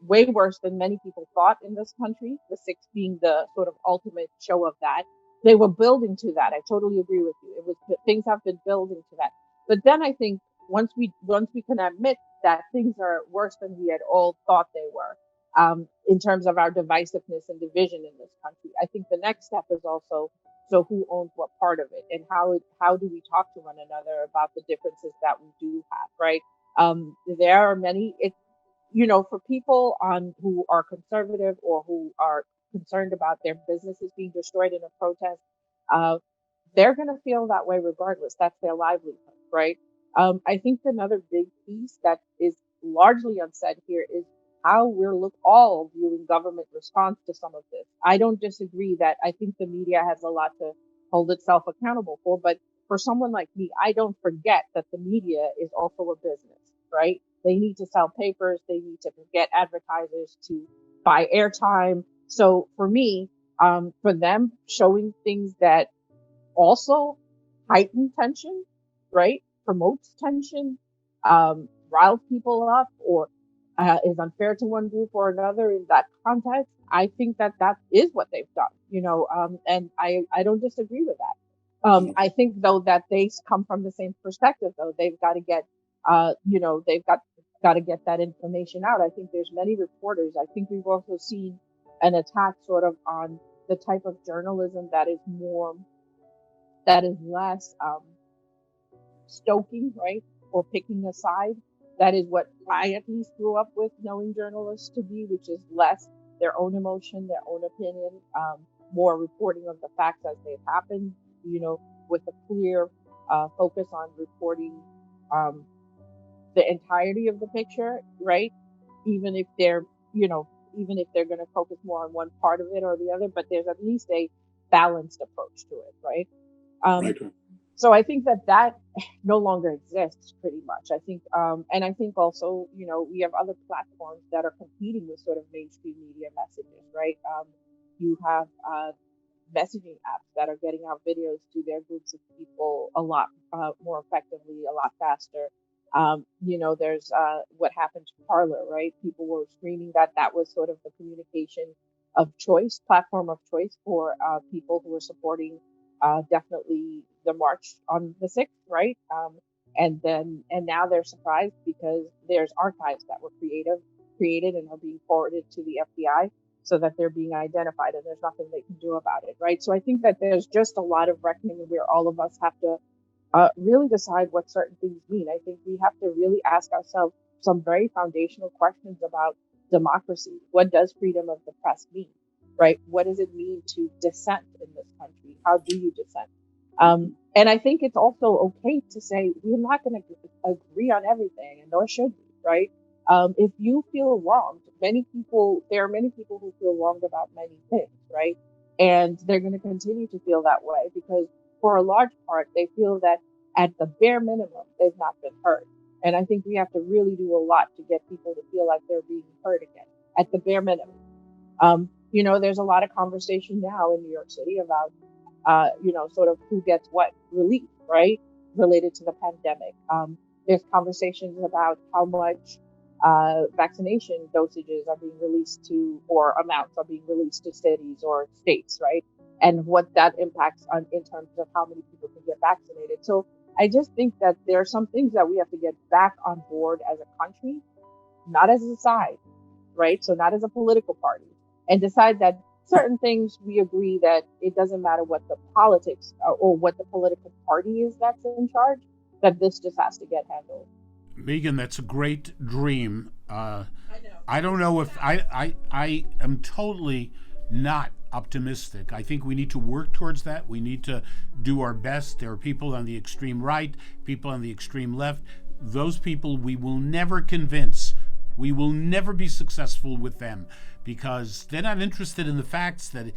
way worse than many people thought in this country, the 6th being the sort of ultimate show of that. They were building to that. I totally agree with you. It was things have been building to that. But then I think once we can admit that things are worse than we had all thought they were, in terms of our divisiveness and division in this country, I think the next step is also, so who owns what part of it, and how do we talk to one another about the differences that we do have, right? There are many. For people who are conservative or who are concerned about their businesses being destroyed in a protest, uh, they're going to feel that way regardless. That's their livelihood, right? I think another big piece that is largely unsaid here is how all viewing government response to some of this. I don't disagree that I think the media has a lot to hold itself accountable for, but for someone like me, I don't forget that the media is also a business, right? They need to sell papers. They need to get advertisers to buy airtime. So for me, for them showing things that also heighten tension, right? Promotes tension, riles people up, or is unfair to one group or another in that context. I think that is what they've done, and I don't disagree with that. I think though that they come from the same perspective, though they've got to get, they've got to get that information out. I think there's many reporters. I think we've also seen an attack sort of on the type of journalism that is less stoking, right, or picking a side. That is what I at least grew up with knowing journalists to be, which is less their own emotion, their own opinion, more reporting of the facts as they've happened, with a clear focus on reporting the entirety of the picture, right? even if they're, even if they're going to focus more on one part of it or the other, but there's at least a balanced approach to it, right? Right. So I think that no longer exists pretty much. I think, and I think also, we have other platforms that are competing with sort of mainstream media messages, right? You have messaging apps that are getting out videos to their groups of people a lot more effectively, a lot faster. There's what happened to Parler, right? People were screaming that was sort of the communication of choice, platform of choice for people who were supporting definitely the march on the 6th, right? And now they're surprised because there's archives that were created and are being forwarded to the FBI so that they're being identified and there's nothing they can do about it, right? So I think that there's just a lot of reckoning where all of us have to really decide what certain things mean. I think we have to really ask ourselves some very foundational questions about democracy. What does freedom of the press mean, right? What does it mean to dissent in this country? How do you dissent? And I think it's also okay to say we're not going to agree on everything, and nor should we, right? If you feel wronged, there are many people who feel wronged about many things, right? And they're going to continue to feel that way because for a large part, they feel that at the bare minimum, they've not been heard. And I think we have to really do a lot to get people to feel like they're being heard again at the bare minimum. There's a lot of conversation now in New York City about, sort of who gets what relief, right? Related to the pandemic. There's conversations about how much vaccination dosages are being released to, or amounts are being released to cities or states, right? And what that impacts on in terms of how many people can get vaccinated. So I just think that there are some things that we have to get back on board as a country, not as a side, right? So not as a political party, and decide that certain things we agree that it doesn't matter what the politics or what the political party is that's in charge, that this just has to get handled. Megan, that's a great dream. I know. I don't know if I am totally not optimistic. I think we need to work towards that. We need to do our best. There are people on the extreme right, people on the extreme left. Those people we will never convince. We will never be successful with them because they're not interested in the facts that,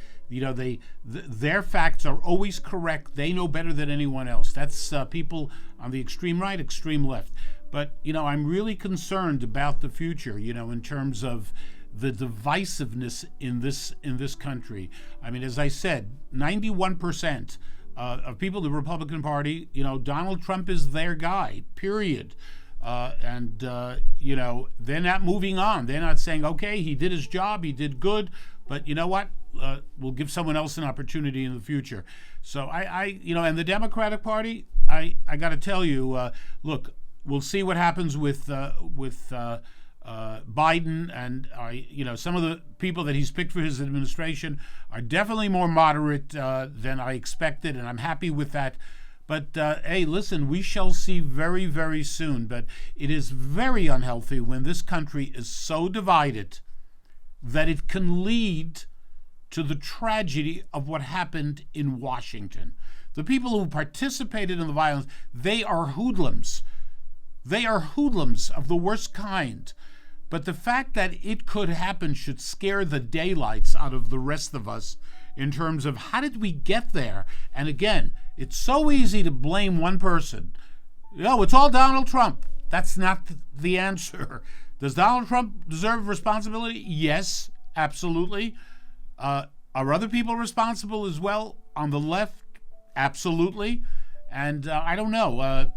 their facts are always correct. They know better than anyone else. That's people on the extreme right, extreme left. But, I'm really concerned about the future, in terms of the divisiveness in this country. I mean, as I said, 91% of people in the Republican Party, Donald Trump is their guy, period. And they're not moving on. They're not saying, okay, he did his job, he did good, but you know what? We'll give someone else an opportunity in the future. So and the Democratic Party, I got to tell you, look, we'll see what happens with Biden, and some of the people that he's picked for his administration are definitely more moderate than I expected, and I'm happy with that. But hey, listen, we shall see very, very soon. But it is very unhealthy when this country is so divided that it can lead to the tragedy of what happened in Washington. The people who participated in the violence, they are hoodlums. They are hoodlums of the worst kind. But the fact that it could happen should scare the daylights out of the rest of us in terms of how did we get there? And again, it's so easy to blame one person. It's all Donald Trump. That's not the answer. Does Donald Trump deserve responsibility? Yes, absolutely. Are other people responsible as well on the left? Absolutely. And I don't know.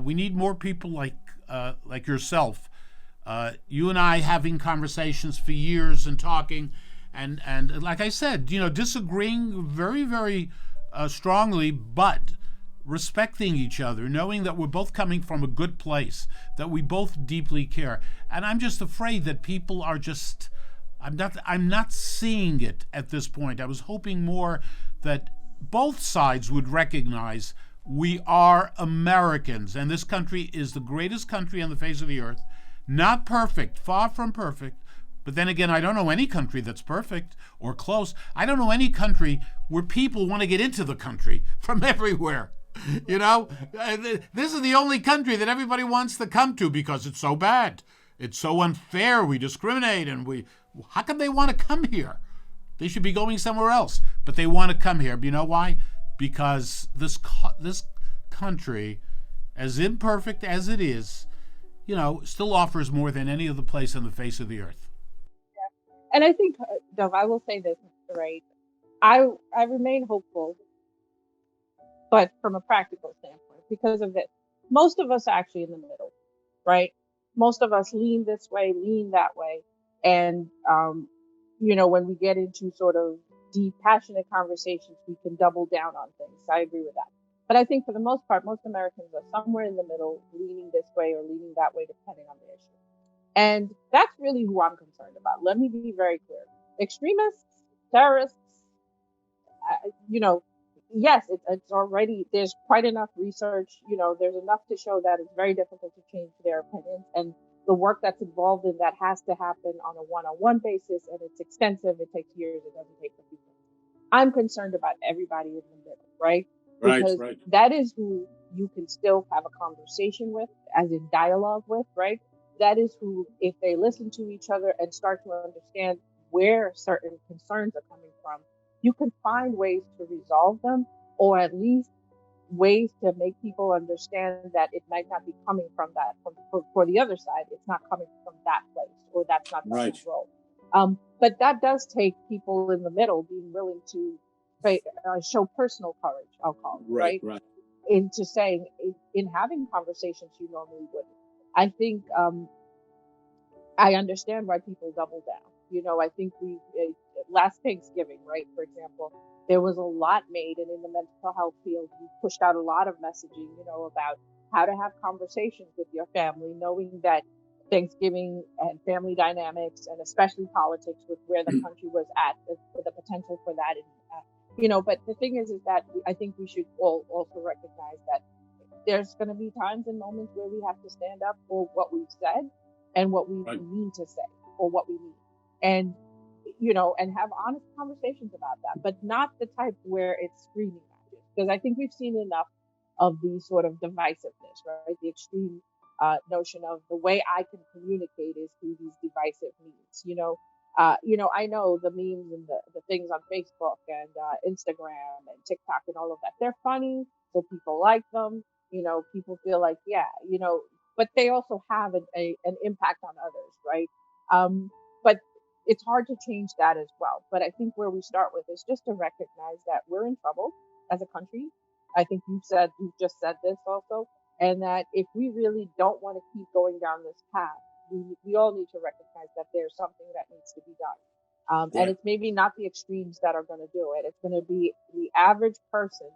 We need more people like yourself. You and I having conversations for years and talking, and like I said, disagreeing very, very strongly, but respecting each other, knowing that we're both coming from a good place, that we both deeply care. And I'm just afraid that people are just, I'm not seeing it at this point. I was hoping more that both sides would recognize we are Americans, and this country is the greatest country on the face of the earth. Not perfect, far from perfect. But then again, I don't know any country that's perfect or close. I don't know any country where people want to get into the country from everywhere. This is the only country that everybody wants to come to because it's so bad. it's so unfair, we discriminate, and how come they want to come here? They should be going somewhere else, but they want to come here. But you know why? Because this country, as imperfect as it is, still offers more than any other place on the face of the earth. And I think, Dov, I will say this, right? I remain hopeful, but from a practical standpoint, because of this. Most of us are actually in the middle, right? Most of us lean this way, lean that way. And, when we get into sort of deep, passionate conversations, we can double down on things. I agree with that. But I think for the most part, most Americans are somewhere in the middle, leaning this way or leaning that way, depending on the issue. And that's really who I'm concerned about. Let me be very clear. Extremists, terrorists, yes, it's already, there's quite enough research, there's enough to show that it's very difficult to change their opinions. And the work that's involved in that has to happen on a one-on-one basis, and it's extensive. It takes years. It doesn't take a few months. I'm concerned about everybody in the middle, right? Because that is who you can still have a conversation with, as in dialogue with, right? That is who, if they listen to each other and start to understand where certain concerns are coming from, you can find ways to resolve them, or at least ways to make people understand that it might not be coming from that, for the other side, it's not coming from that place, or that's not the role. But that does take people in the middle being willing to show personal courage, I'll call it, right? Into saying, in having conversations you normally wouldn't. I think I understand why people double down. I think last Thanksgiving, right, for example, there was a lot made, and in the mental health field, we pushed out a lot of messaging, about how to have conversations with your family, knowing that Thanksgiving and family dynamics, and especially politics, with where the country was at, the potential for that. But the thing is that I think we should all also recognize that there's going to be times and moments where we have to stand up for what we've said and what we need to say, or what we need. And and have honest conversations about that, but not the type where it's screaming matches. Because I think we've seen enough of the sort of divisiveness, right? The extreme notion of the way I can communicate is through these divisive means. I know the memes and the things on Facebook and Instagram and TikTok and all of that. They're funny, so people like them. People feel like, but they also have an impact on others, right? But it's hard to change that as well. But I think where we start with is just to recognize that we're in trouble as a country. I think you've just said this also, and that if we really don't want to keep going down this path, we all need to recognize that there's something that needs to be done. And it's maybe not the extremes that are going to do it. It's going to be the average person,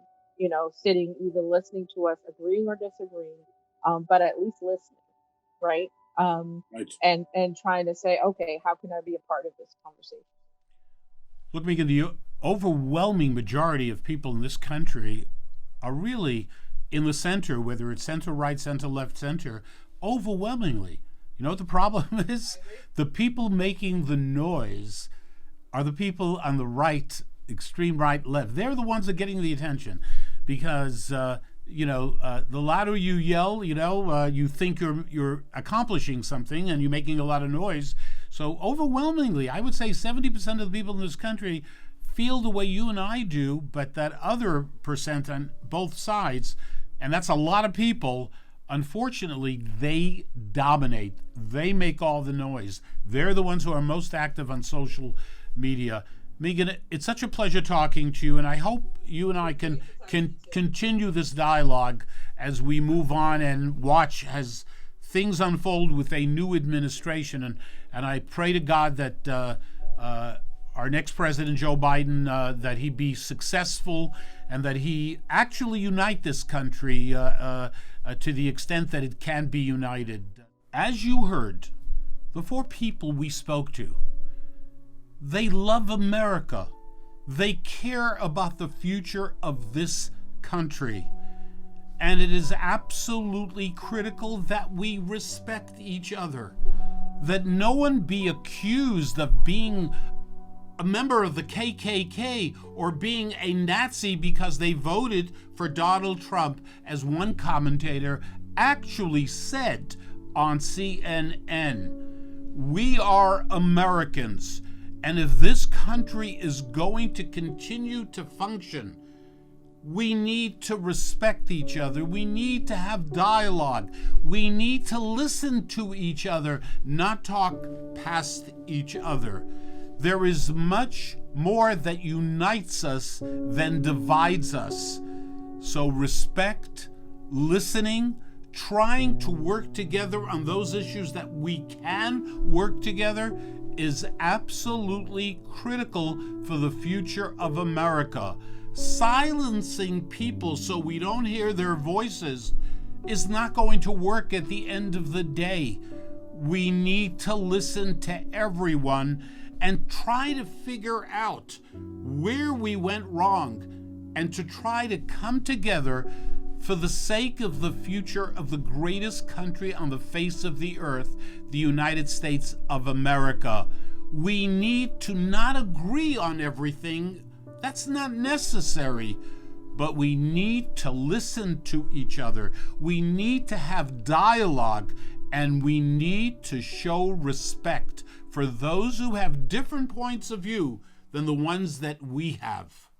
sitting, either listening to us, agreeing or disagreeing, but at least listening, right? And trying to say, okay, how can I be a part of this conversation? Look, Megan, the overwhelming majority of people in this country are really in the center, whether it's center right, center left, center, overwhelmingly. You know what the problem is? The people making the noise are the people on the right, extreme right, left. They're the ones that are getting the attention, because the louder you yell, you think you're accomplishing something and you're making a lot of noise. So overwhelmingly, I would say 70% of the people in this country feel the way you and I do, but that other percent on both sides, and that's a lot of people, unfortunately, they dominate. They make all the noise. They're the ones who are most active on social media. Megan, it's such a pleasure talking to you, and I hope you and I can continue this dialogue as we move on and watch as things unfold with a new administration. And I pray to God that our next president, Joe Biden, that he be successful and that he actually unite this country to the extent that it can be united. As you heard, the four people we spoke to, they love America. They care about the future of this country. And it is absolutely critical that we respect each other, that no one be accused of being a member of the KKK or being a Nazi because they voted for Donald Trump, as one commentator actually said. on CNN. We are Americans, and if this country is going to continue to function, we need to respect each other. We need to have dialogue. We need to listen to each other, not talk past each other. There is much more that unites us than divides us. So respect, listening, trying to work together on those issues that we can work together is absolutely critical for the future of America. Silencing people so we don't hear their voices is not going to work at the end of the day. We need to listen to everyone and try to figure out where we went wrong and to try to come together for the sake of the future of the greatest country on the face of the earth, the United States of America. We need to not agree on everything. That's not necessary, but we need to listen to each other. We need to have dialogue, and we need to show respect for those who have different points of view than the ones that we have.